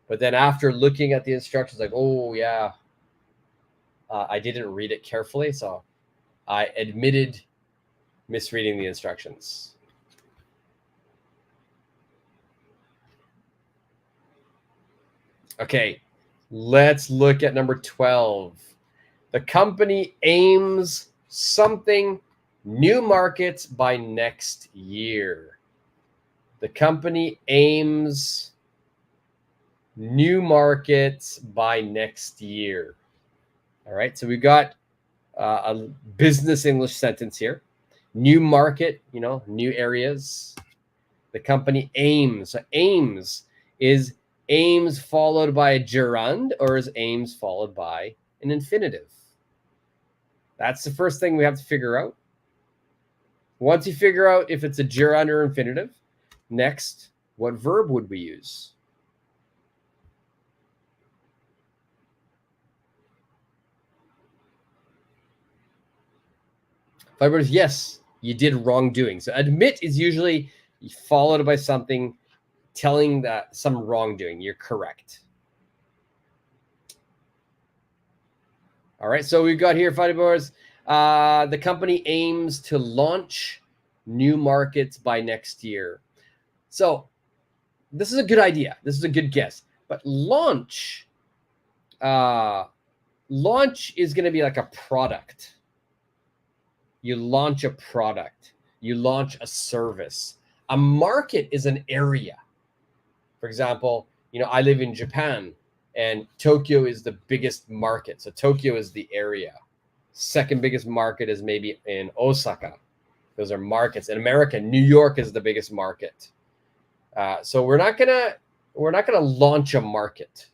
Speaker 1: But then after looking at the instructions, like, oh, yeah, I didn't read it carefully. So I admitted misreading the instructions. Okay, let's look at number 12. The company aims something new markets by next year. The company aims new markets by next year. All right, so we've got a business English sentence here. New market, new areas. The company aims. So aims is aims followed by a gerund, or is aims followed by an infinitive? That's the first thing we have to figure out. Once you figure out if it's a gerund or infinitive, next, what verb would we use? Everybody's yes, you did wrongdoing. So admit is usually followed by something telling that some wrongdoing. You're correct. All right, so we've got here, Fighting Boys. The company aims to launch new markets by next year. So this is a good idea. This is a good guess. But launch is going to be like a product. You launch a product. You launch a service. A market is an area. For example, I live in Japan, and Tokyo is the biggest market. So Tokyo is the area. Second biggest market is maybe in Osaka. Those are markets. In America, New York is the biggest market. So we're not gonna launch a market.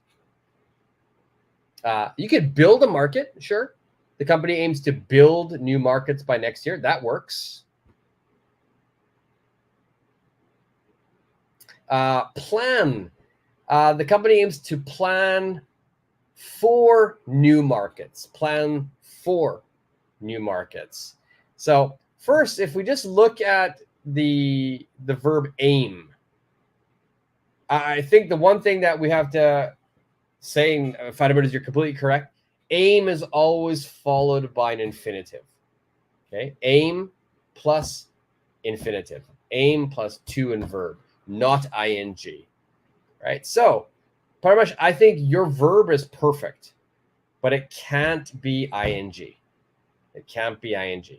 Speaker 1: You could build a market, sure. The company aims to build new markets by next year. That works. Plan. The company aims to plan for new markets. Plan for new markets. So first, if we just look at the verb aim, I think the one thing that we have to say, Fighter is you're completely correct. Aim is always followed by an infinitive. Okay, aim plus infinitive. Aim plus to and verb, not ing. Right? So pretty much, I think your verb is perfect, but it can't be ing. It can't be ing.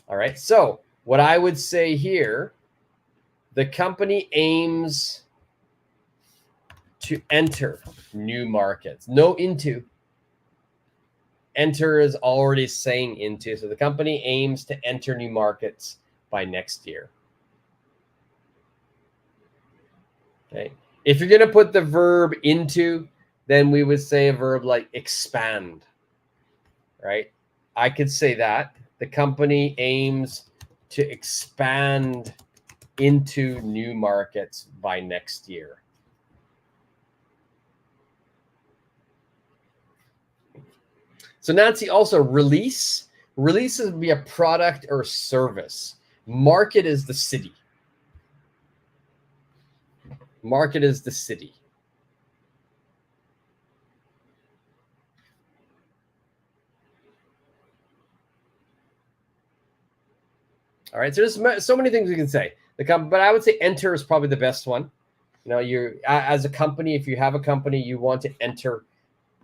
Speaker 1: All right. So what I would say here, the company aims to enter new markets. No into. Enter is already saying into. So the company aims to enter new markets by next year. Okay. If you're going to put the verb into, then we would say a verb like expand. Right? I could say that. The company aims to expand into new markets by next year. So Nancy, also release. Release would be a product or service. Market is the city. Market is the city. All right, so there's so many things we can say. But I would say enter is probably the best one. You're as a company, if you have a company, you want to enter,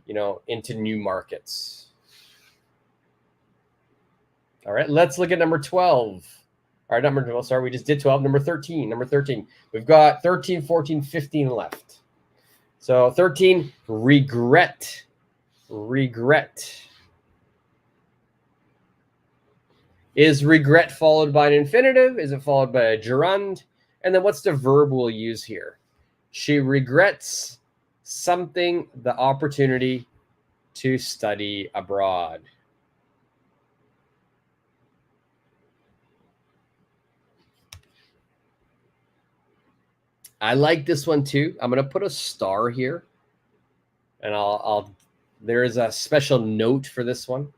Speaker 1: into new markets. All right, let's look at number 12. All right, number 12, sorry, we just did 12. Number 13. We've got 13, 14, 15 left. So 13, regret. Regret. Is regret followed by an infinitive? Is it followed by a gerund? And then what's the verb we'll use here? She regrets something, the opportunity to study abroad. I like this one too. I'm going to put a star here, and I'll There is a special note for this one.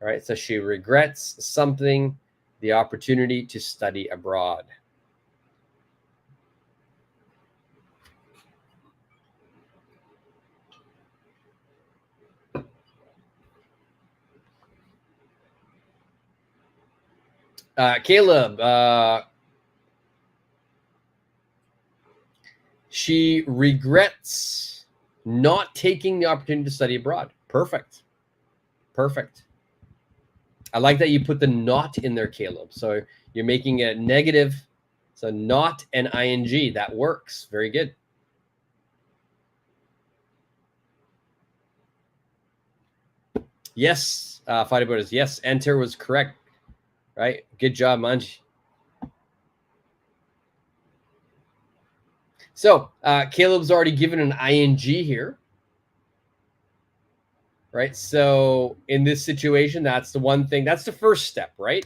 Speaker 1: All right, so she regrets something, the opportunity to study abroad. Caleb, she regrets not taking the opportunity to study abroad. Perfect. Perfect. I like that you put the not in there, Caleb. So you're making it negative. So not an ing. That works. Very good. Yes, Fight About Us. Yes, enter was correct. Right. Good job, Manji. So Caleb's already given an ing here. Right. So in this situation, that's the one thing. That's the first step, right?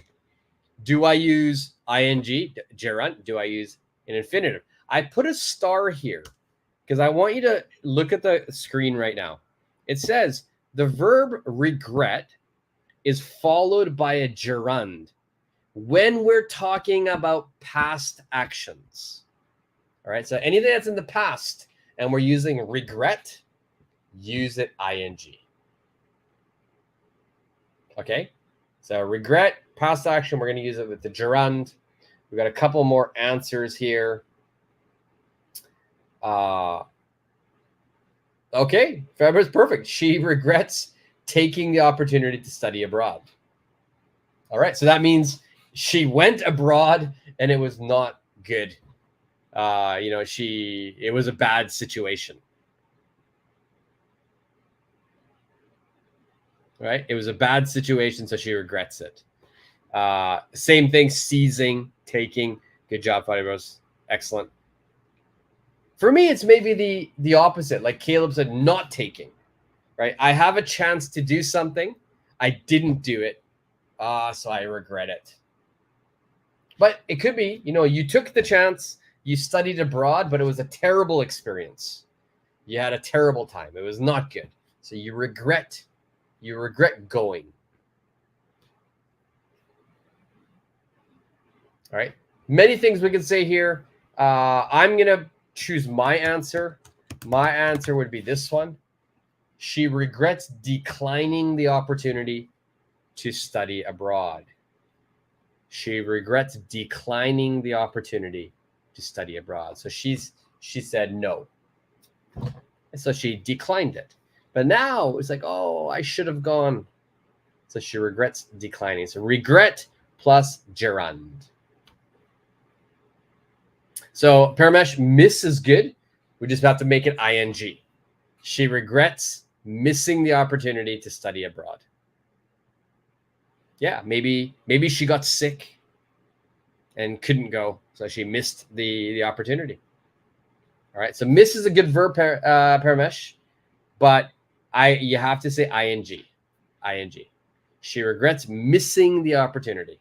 Speaker 1: Do I use ing, gerund? Do I use an infinitive? I put a star here because I want you to look at the screen right now. It says the verb regret is followed by a gerund when we're talking about past actions. All right, so anything that's in the past and we're using regret, use it ing. Okay, so regret, past action, we're going to use it with the gerund. We've got a couple more answers here. Okay, Faber's perfect. She regrets taking the opportunity to study abroad. All right, so that means she went abroad and it was not good. It was a bad situation. Right? It was a bad situation, so she regrets it. Same thing, seizing, taking. Good job, Fighting Rose. Excellent. For me, it's maybe the opposite. Like Caleb said, not taking. Right? I have a chance to do something. I didn't do it. So I regret it. But it could be, you took the chance, you studied abroad, but it was a terrible experience. You had a terrible time. It was not good. So you regret going. All right. Many things we can say here. I'm going to choose my answer. My answer would be this one. She regrets declining the opportunity to study abroad. She regrets declining the opportunity to study abroad. So she said no. And so she declined it. But now it's like, oh, I should have gone. So she regrets declining. So regret plus gerund. So Paramesh, miss is good. We just have to make it ing. She regrets missing the opportunity to study abroad. Yeah, maybe she got sick and couldn't go, so she missed the opportunity. All right, so miss is a good verb, Paramesh, but you have to say ing. She regrets missing the opportunity.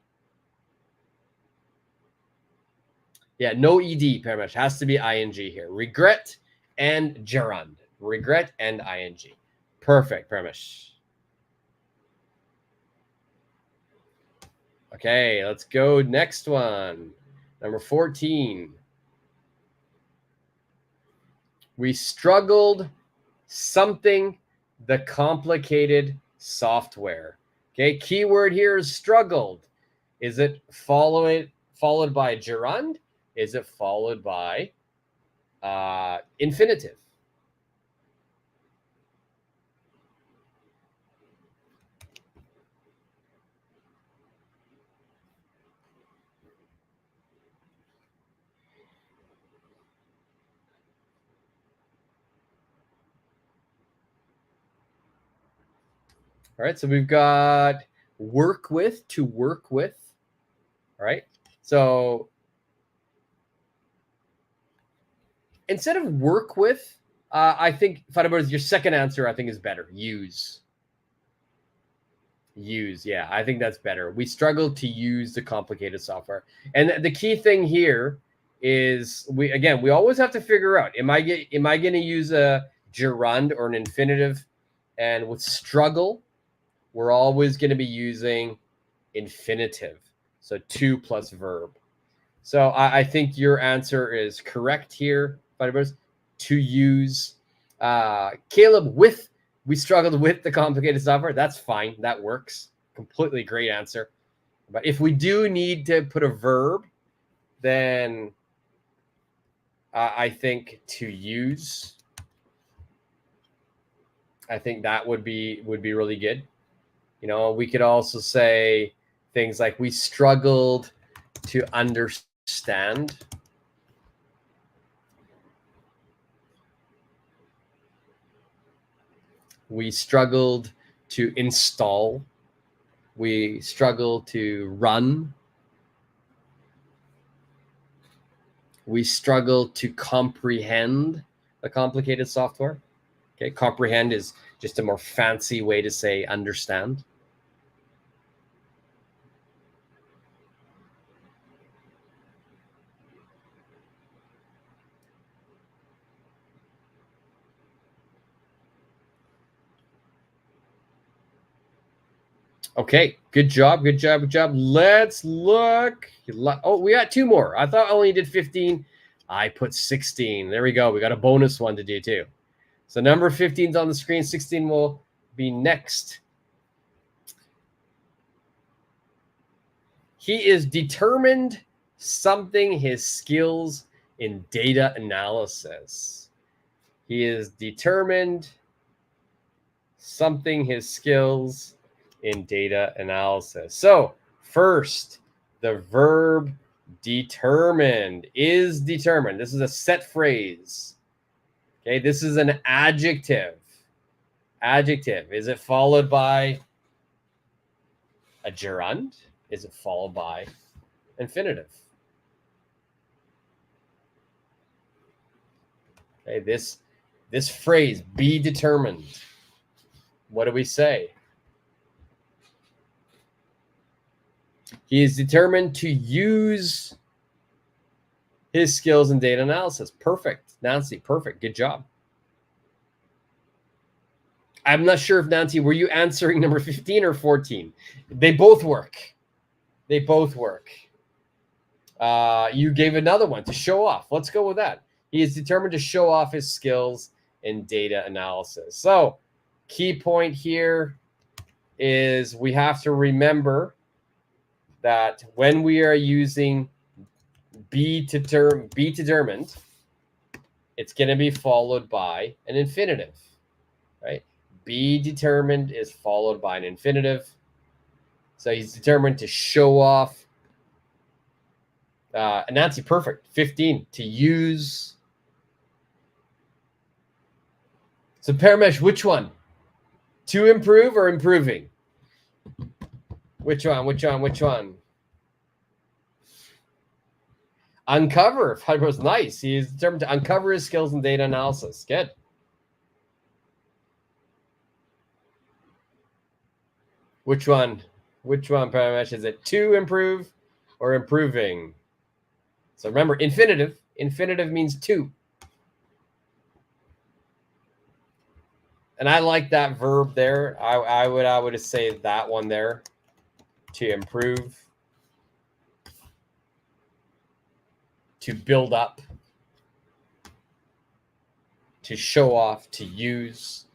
Speaker 1: Yeah, no ed, Paramesh. Has to be ing here. Regret and gerund. Regret and ing. Perfect, Paramesh. Okay, let's go next one. Number 14. We struggled something the complicated software. Okay, keyword here is struggled. Is it followed by gerund? Is it followed by infinitive? All right, so we've got work with, to work with. All right, so instead of work with, I think, your second answer, I think, is better. Use, yeah, I think that's better. We struggle to use the complicated software. And the key thing here is, we always have to figure out, am I going to use a gerund or an infinitive And with struggle, we're always going to be using infinitive. So to plus verb. So I think your answer is correct here, Fighters. To use Caleb we struggled with the complicated software. That's fine. That works. Completely great answer. But if we do need to put a verb, then I think to use. I think that would be really good. You know, we could also say things like we struggled to understand. We struggled to install. We struggled to run. We struggled to comprehend the complicated software. Okay, comprehend is just a more fancy way to say understand. Okay, good job, good job, good job. Let's look. Oh, we got two more. I thought I only did 15. I put 16. There we go. We got a bonus one to do too. So number 15 is on the screen. 16 will be next. He is determined something his skills in data analysis. He is determined something his skills in data analysis. So first, the verb determined is determined. This is a set phrase. Okay, this is an adjective. Adjective. Is it followed by a gerund? Is it followed by infinitive? Okay, this phrase, be determined. What do we say? He is determined to use his skills in data analysis. Perfect, Nancy. Perfect. Good job. I'm not sure if Nancy, were you answering number 15 or 14? They both work. They both work. You gave another one to show off. Let's go with that. He is determined to show off his skills in data analysis. So, key point here is we have to remember that when we are using be determined, it's going to be followed by an infinitive, right? Be determined is followed by an infinitive. So he's determined to show off. Nancy, perfect. 15, to use. So Paramesh, which one? To improve or improving? Which one? Which one? Which one? Uncover. Fibro's nice. He is determined to uncover his skills in data analysis. Good. Which one? Which one, Paramesh? Is it to improve or improving? So remember, infinitive. Infinitive means to. And I like that verb there. I would say that one there. To improve. To build up. To show off. To use.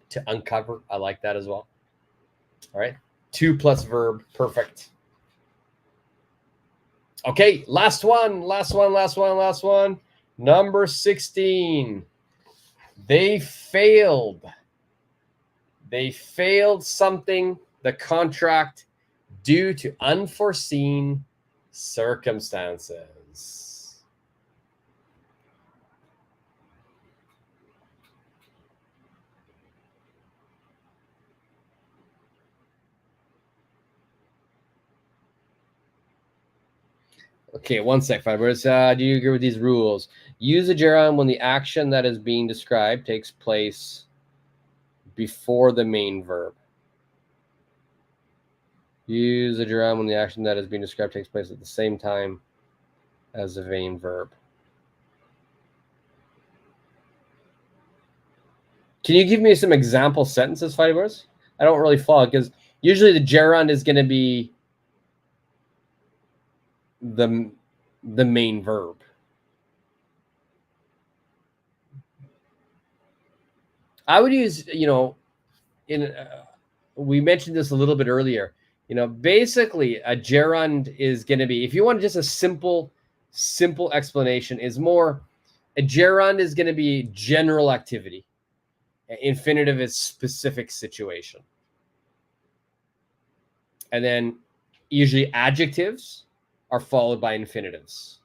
Speaker 1: To uncover. I like that as well. All right. To plus verb. Perfect. Okay. Last one. Number 16. They failed. They failed something, the contract, due to unforeseen circumstances. Okay, one sec, Fibers. Do you agree with these rules? Use a gerund when the action that is being described takes place before the main verb. Use a gerund when the action that is being described takes place at the same time as a vain verb. Can you give me some example sentences, Fighting Words? I don't really follow because usually the gerund is going to be the main verb. I would use, we mentioned this a little bit earlier. Basically a gerund is going to be, if you want just a simple explanation, is more a gerund is going to be general activity. Infinitive is specific situation. And then usually adjectives are followed by infinitives.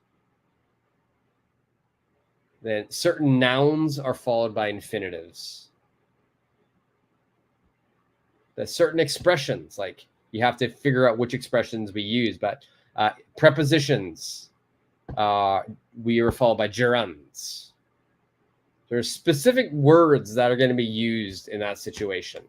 Speaker 1: Then certain nouns are followed by infinitives. There's certain expressions, like you have to figure out which expressions we use, but prepositions, we are followed by gerunds. There's specific words that are going to be used in that situation.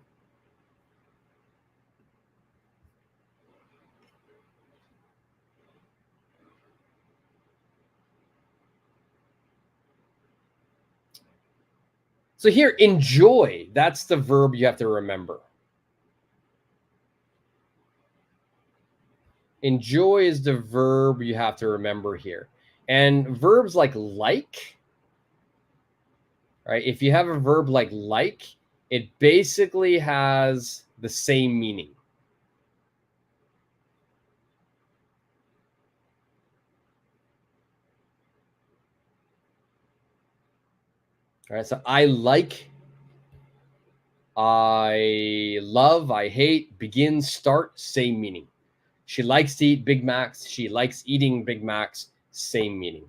Speaker 1: So here, enjoy, that's the verb you have to remember. Enjoy is the verb you have to remember here. And verbs like, right? If you have a verb like, it basically has the same meaning. All right, so I like, I love, I hate, begin, start, same meaning. She likes to eat Big Macs. She likes eating Big Macs, same meaning.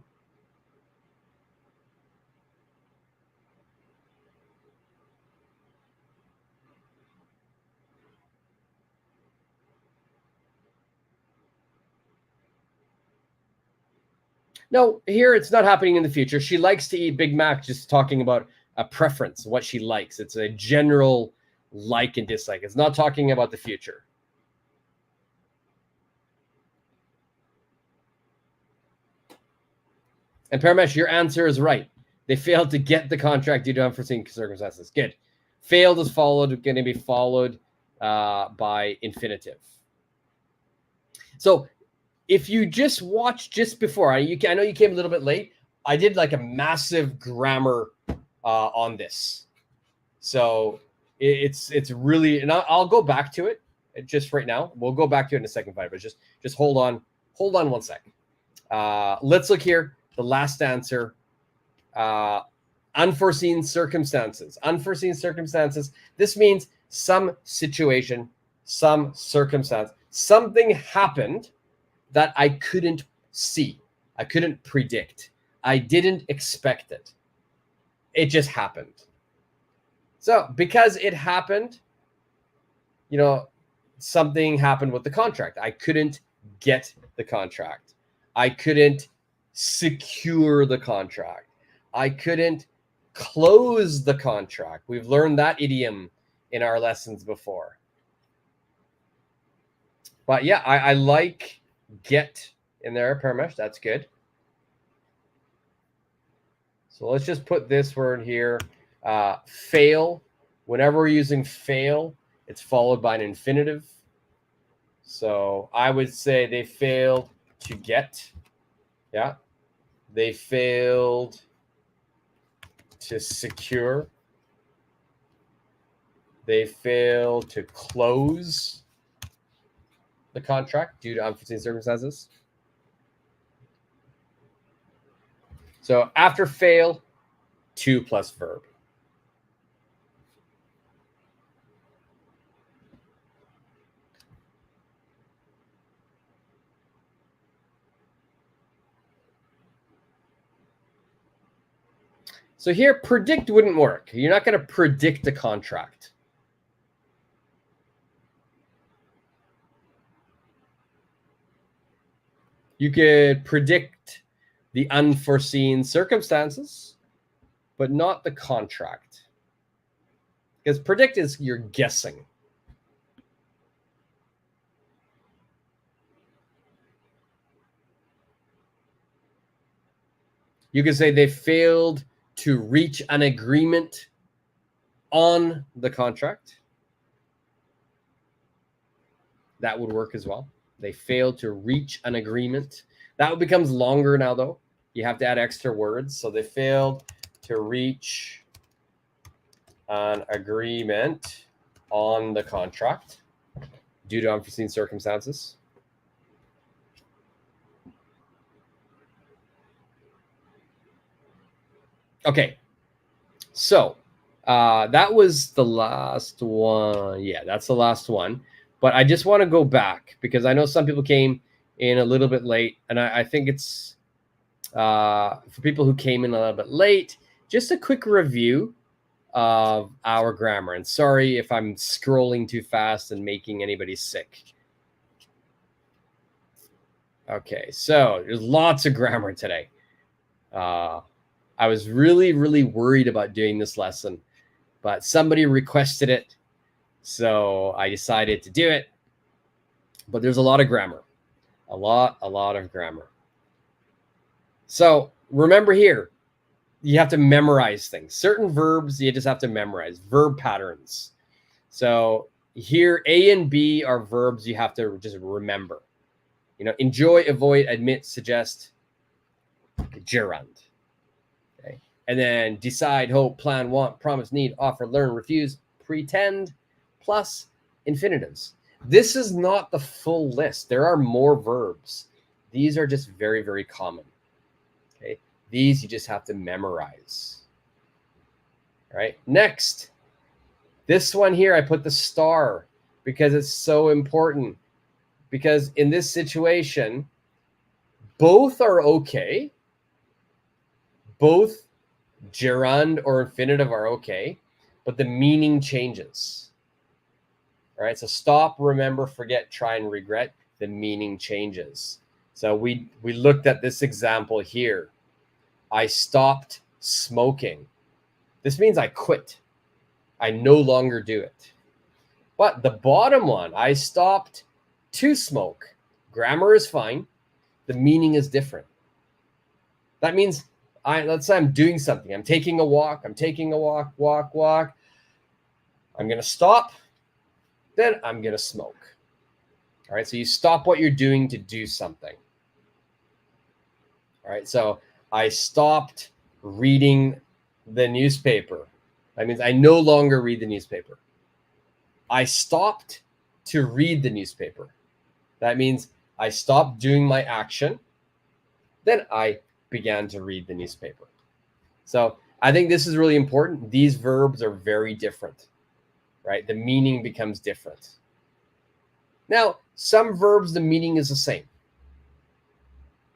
Speaker 1: No, here it's not happening in the future. She likes to eat Big Mac, just talking about a preference, what she likes. It's a general like and dislike. It's not talking about the future. And Paramesh, your answer is right. They failed to get the contract due to unforeseen circumstances. Good. Failed is followed, going to be followed by infinitive. So if you just watched just before, I know you came a little bit late. I did like a massive grammar on this. So it's really, and I'll go back to it just right now. We'll go back to it in a second, but just hold on 1 second. Let's look here. The last answer, unforeseen circumstances. Unforeseen circumstances. This means some situation, some circumstance, something happened that I couldn't see. I couldn't predict. I didn't expect it. It just happened. So because it happened, something happened with the contract. I couldn't get the contract. I couldn't secure the contract. I couldn't close the contract. We've learned that idiom in our lessons before. But yeah, I like get in there, Paramesh. That's good. So let's just put this word here. Fail. Whenever we're using fail, it's followed by an infinitive. So I would say they failed to get. Yeah. They failed to secure. They failed to close the contract due to unforeseen circumstances. So after fail, to plus verb. So here, predict wouldn't work. You're not going to predict a contract. You could predict the unforeseen circumstances, but not the contract. Because predict is you're guessing. You can say they failed to reach an agreement on the contract. That would work as well. They failed to reach an agreement. That becomes longer now, though. You have to add extra words. So they failed to reach an agreement on the contract due to unforeseen circumstances. Okay, so that was the last one. Yeah, that's the last one. But I just want to go back because I know some people came in a little bit late, and I think it's for people who came in a little bit late, just a quick review of our grammar. And sorry if I'm scrolling too fast and making anybody sick. Okay, so there's lots of grammar today. I was really, really worried about doing this lesson, but somebody requested it, so I decided to do it. But there's a lot of grammar, a lot of grammar. So remember here, you have to memorize things. Certain verbs you just have to memorize, verb patterns. So here, A and B are verbs you have to just remember. You know, enjoy, avoid, admit, suggest, gerund. Okay. And then decide, hope, plan, want, promise, need, offer, learn, refuse, pretend, plus infinitives. This is not the full list. There are more verbs. These are just very, very common. Okay. These you just have to memorize. All right. Next, this one here, I put the star because it's so important. Because in this situation, both are okay. Both gerund or infinitive are okay, but the meaning changes. All right, so stop, remember, forget, try, and regret. The meaning changes. So we looked at this example here. I stopped smoking. This means I quit. I no longer do it. But the bottom one, I stopped to smoke. Grammar is fine. The meaning is different. That means let's say I'm doing something. I'm taking a walk. I'm taking a walk. I'm going to stop. Then I'm going to smoke. All right. So you stop what you're doing to do something. All right. So I stopped reading the newspaper. That means I no longer read the newspaper. I stopped to read the newspaper. That means I stopped doing my action. Then I began to read the newspaper. So I think this is really important. These verbs are very different, right? The meaning becomes different. Now, some verbs, the meaning is the same.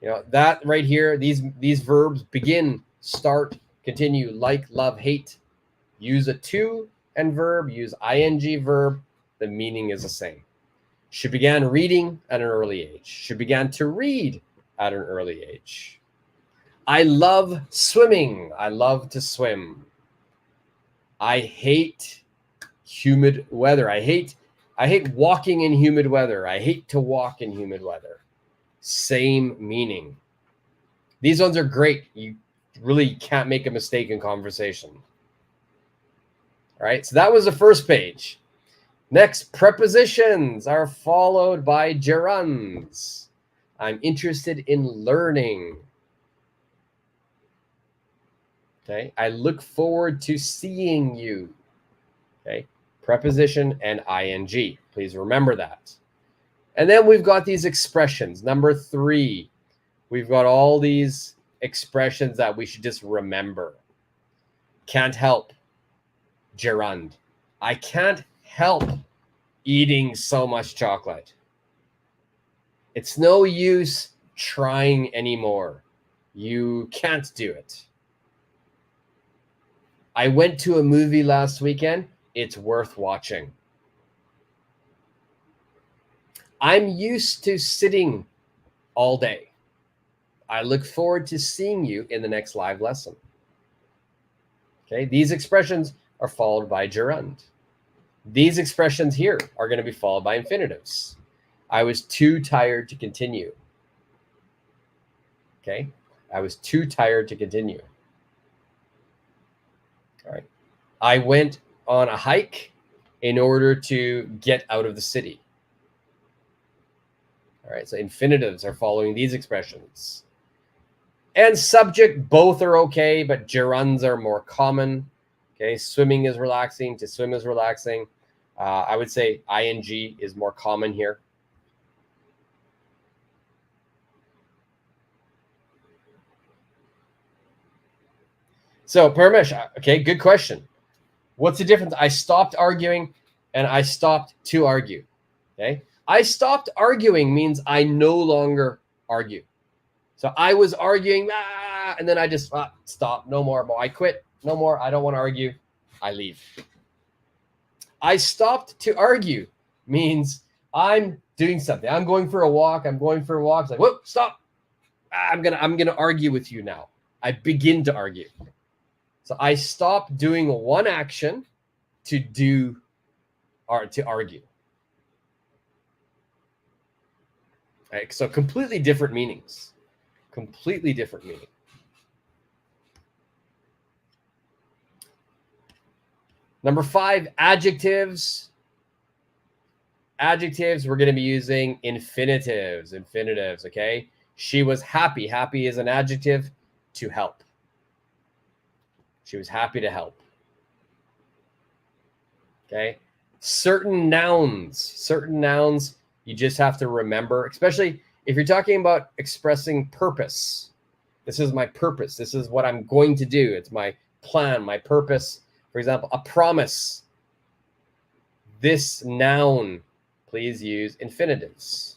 Speaker 1: You know, that right here, these verbs begin, start, continue, like, love, hate. Use a to and verb, use ing verb. The meaning is the same. She began reading at an early age. She began to read at an early age. I love swimming. I love to swim. I hate humid weather. I hate walking in humid weather. I hate to walk in humid weather. Same meaning. These ones are great. You really can't make a mistake in conversation. All right, so that was the first page. Next, prepositions are followed by gerunds. I'm interested in learning. Okay, I look forward to seeing you. Okay, preposition and ing. Please remember that. And then we've got these expressions. Number 3, we've got all these expressions that we should just remember. Can't help, gerund. I can't help eating so much chocolate. It's no use trying anymore. You can't do it. I went to a movie last weekend. It's worth watching. I'm used to sitting all day. I look forward to seeing you in the next live lesson. Okay, these expressions are followed by gerund. These expressions here are going to be followed by infinitives. I was too tired to continue. Okay, I was too tired to continue. All right. I went on a hike in order to get out of the city. All right. So infinitives are following these expressions. And subject, both are okay, but gerunds are more common. Okay. Swimming is relaxing. To swim is relaxing. I would say ing is more common here. So Paramesh, okay, good question. What's the difference? I stopped arguing and I stopped to argue. Okay. I stopped arguing means I no longer argue. So I was arguing, and then I just stop, no more. I quit, no more. I don't want to argue. I leave. I stopped to argue means I'm doing something. I'm going for a walk. It's like, whoop, stop. I'm gonna argue with you now. I begin to argue. So I stop doing one action to do or to argue. Right? So completely different meanings. Completely different meaning. Number 5, adjectives. Adjectives, we're going to be using infinitives. Infinitives, okay? She was happy. Happy is an adjective. To help. She was happy to help. Okay? Certain nouns, you just have to remember, especially if you're talking about expressing purpose. This is my purpose. This is what I'm going to do. It's my plan, my purpose. For example, a promise. This noun, please use infinitives.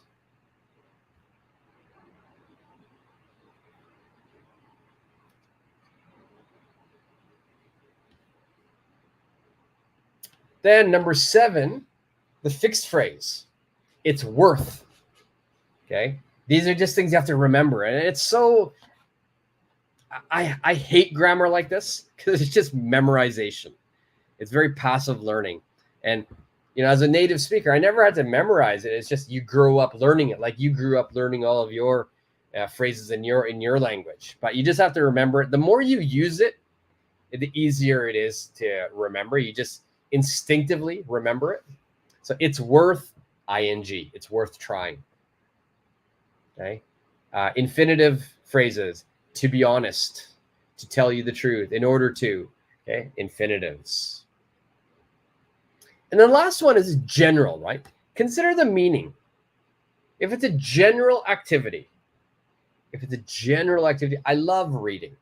Speaker 1: Then number 7, the fixed phrase. It's worth. Okay. These are just things you have to remember. And it's so, I hate grammar like this because it's just memorization. It's very passive learning. And, as a native speaker, I never had to memorize it. It's just you grew up learning it. Like you grew up learning all of your phrases in your language. But you just have to remember it. The more you use it, the easier it is to remember. You just instinctively remember it. So it's worth ing. It's worth trying. Okay. Infinitive phrases. To be honest. To tell you the truth. In order to. Okay. Infinitives. And then the last one is general, right? Consider the meaning. If it's a general activity, I love reading.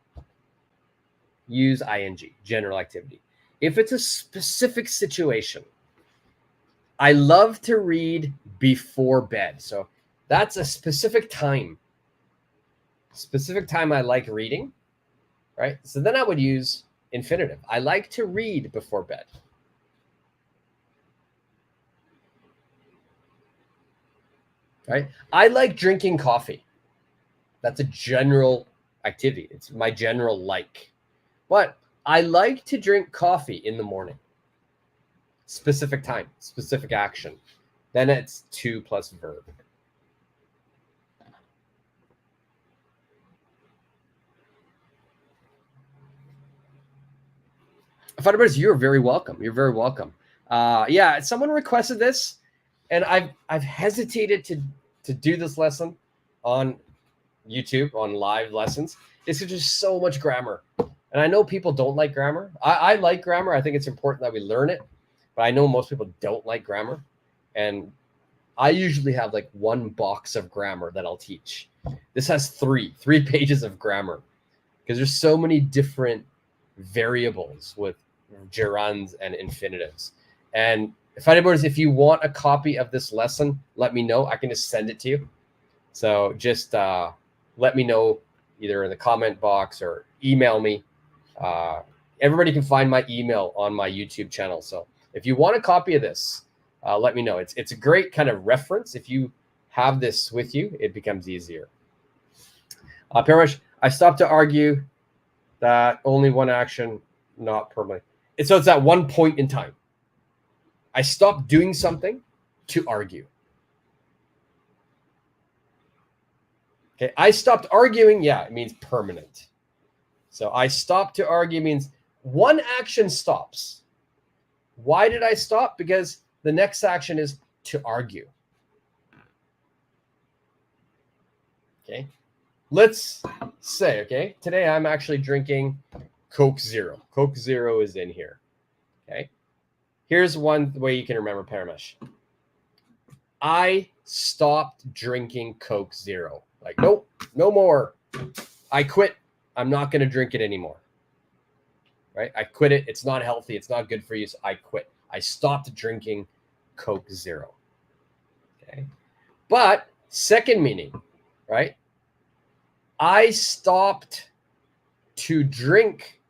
Speaker 1: Use ing, general activity. If it's a specific situation, I love to read before bed. So that's a specific time. I like reading, right? So then I would use infinitive. I like to read before bed. Right? I like drinking coffee. That's a general activity. It's my general like. But I like to drink coffee in the morning. Specific time, specific action. Then it's to plus verb. Fighters, you're very welcome. You're very welcome. Yeah, someone requested this, and I've hesitated to do this lesson on YouTube on live lessons. It's just so much grammar, and I know people don't like grammar. I like grammar. I think it's important that we learn it, but I know most people don't like grammar, and I usually have like one box of grammar that I'll teach. This has three pages of grammar because there's so many different variables with gerunds and infinitives. And if you want a copy of this lesson, let me know. I can just send it to you. So just let me know either in the comment box or email me. Everybody can find my email on my YouTube channel. So if you want a copy of this, let me know. It's a great kind of reference. If you have this with you, it becomes easier. Paramesh, I stopped to argue that only one action, not permanently. So it's at one point in time. I stopped doing something to argue. Okay, I stopped arguing. Yeah, it means permanent. So I stopped to argue means one action stops. Why did I stop? Because the next action is to argue. Okay, let's say, okay, today I'm actually drinking Coke Zero. Coke Zero is in here. Okay, here's one way you can remember Paramesh. I stopped drinking Coke Zero. Like, nope, no more. I quit. I'm not going to drink it anymore. Right? I quit it. It's not healthy. It's not good for you. So I quit. I stopped drinking Coke Zero. Okay. But second meaning, right? I stopped to drink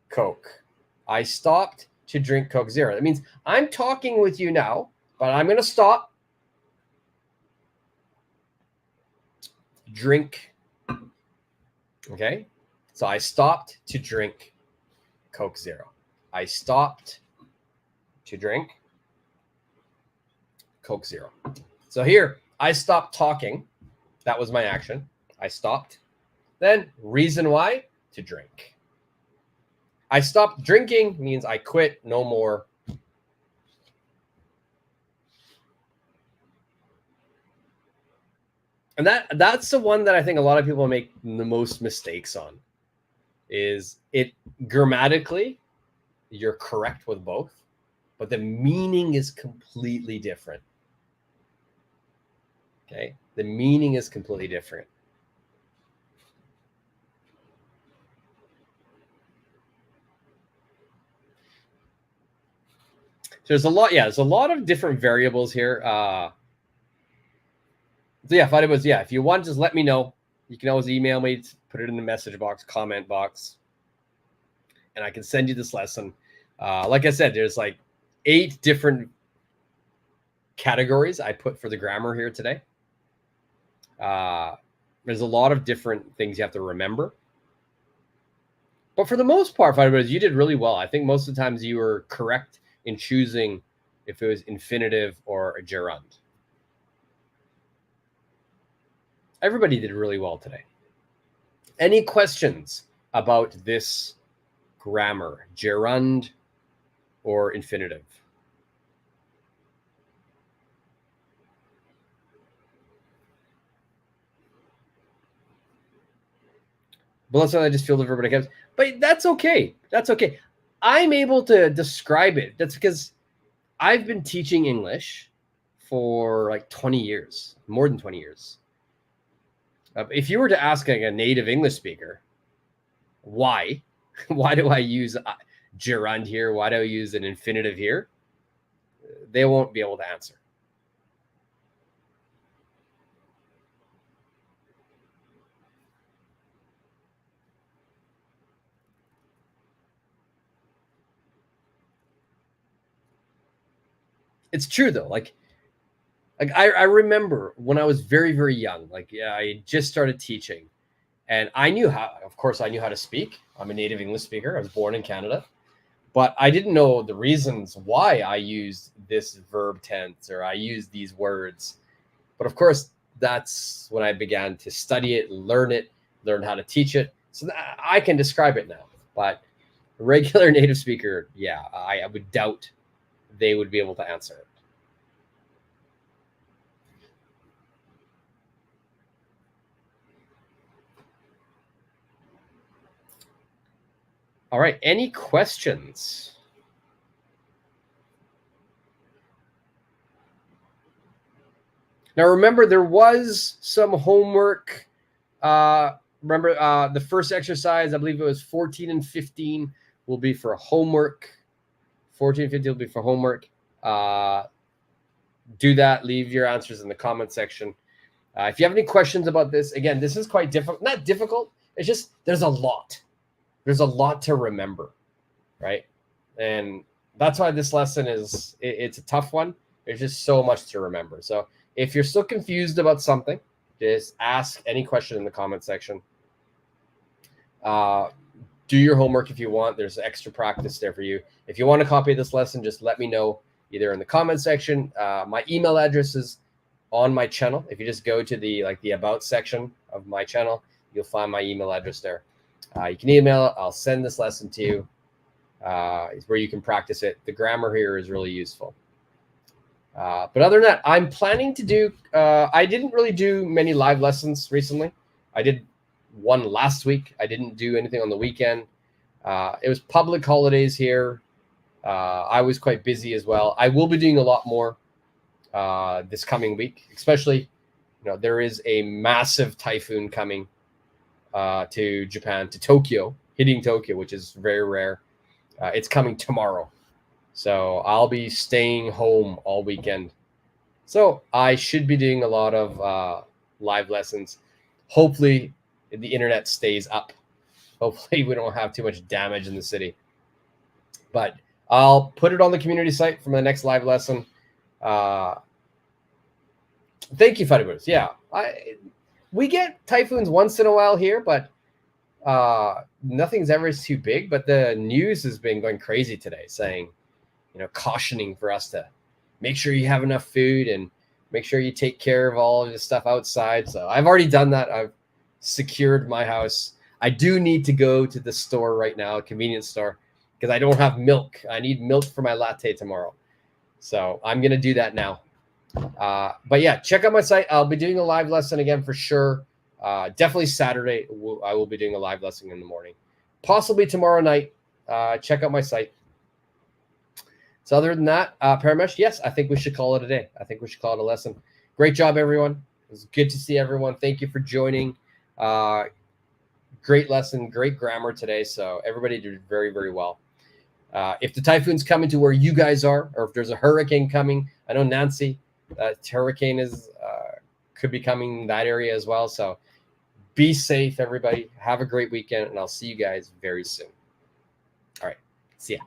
Speaker 1: Coke. I stopped to drink Coke Zero. That means I'm talking with you now, but I'm going to stop. Drink. Okay. So I stopped to drink Coke Zero. I stopped to drink Coke Zero. So here, I stopped talking. That was my action. I stopped. Then reason why? To drink. I stopped drinking means I quit, no more. And that's the one that I think a lot of people make the most mistakes on. Is it grammatically, you're correct with both, but the meaning is completely different. Okay? The meaning is completely different. There's a lot, there's a lot of different variables here. So yeah, if you want, just let me know. You can always email me, put it in the message box, comment box, and I can send you this lesson. Like I said, there's like 8 different categories I put for the grammar here today. There's a lot of different things you have to remember. But for the most part, you did really well. I think most of the times you were correct in choosing if it was infinitive or a gerund. Everybody did really well today. Any questions about this grammar, gerund or infinitive? But let's not I just feel everybody comes. But that's okay. That's okay. I'm able to describe it. That's because I've been teaching English for like 20 years, more than 20 years. If you were to ask like a native English speaker, why do I use gerund here? Why do I use an infinitive here? They won't be able to answer. It's true though. Like I remember when I was very, very young, like I just started teaching and I knew how to speak. I'm a native English speaker. I was born in Canada, but I didn't know the reasons why I used this verb tense or I used these words. But of course, that's when I began to study it, learn how to teach it. So I can describe it now, but a regular native speaker, I would doubt they would be able to answer it. All right. Any questions? Now, remember, there was some homework. Remember, the first exercise, I believe it was 14 and 15 will be for homework. 14 and 15 will be for homework. Do that. Leave your answers in the comment section. If you have any questions about this, again, this is quite difficult. Not difficult. It's just there's a lot. There's a lot to remember, right? And that's why this lesson it's a tough one. There's just so much to remember. So if you're still confused about something, just ask any question in the comment section. Do your homework if you want. There's extra practice there for you. If you want a copy of this lesson, just let me know either in the comment section. My email address is on my channel. If you just go to the about section of my channel, you'll find my email address there. You can email it. I'll send this lesson to you. It's where you can practice it. The grammar here is really useful. But other than that, I'm planning to do, I didn't really do many live lessons recently. I did one last week. I didn't do anything on the weekend. It was public holidays here. I was quite busy as well. I will be doing a lot more this coming week, especially, there is a massive typhoon coming to Japan, to Tokyo, hitting Tokyo, which is very rare. It's coming tomorrow. So I'll be staying home all weekend. So I should be doing a lot of live lessons. Hopefully the internet stays up. Hopefully we don't have too much damage in the city. But I'll put it on the community site for my next live lesson. Thank you, Funny Boots. Yeah, we get typhoons once in a while here, but nothing's ever too big. But the news has been going crazy today, saying, cautioning for us to make sure you have enough food and make sure you take care of all of the stuff outside. So I've already done that. I've secured my house. I do need to go to the store right now, a convenience store, because I don't have milk. I need milk for my latte tomorrow. So I'm going to do that now. But yeah, check out my site. I'll be doing a live lesson again for sure. Definitely Saturday. I will be doing a live lesson in the morning. Possibly tomorrow night. Check out my site. So other than that, Paramesh, yes, I think we should call it a day. I think we should call it a lesson. Great job, everyone. It was good to see everyone. Thank you for joining. Great lesson, great grammar today. So everybody did very, very well. If the typhoon's coming to where you guys are, or if there's a hurricane coming, I know Nancy, hurricane is could be coming that area as well. So be safe, everybody. Have a great weekend, and I'll see you guys very soon. All right. See ya.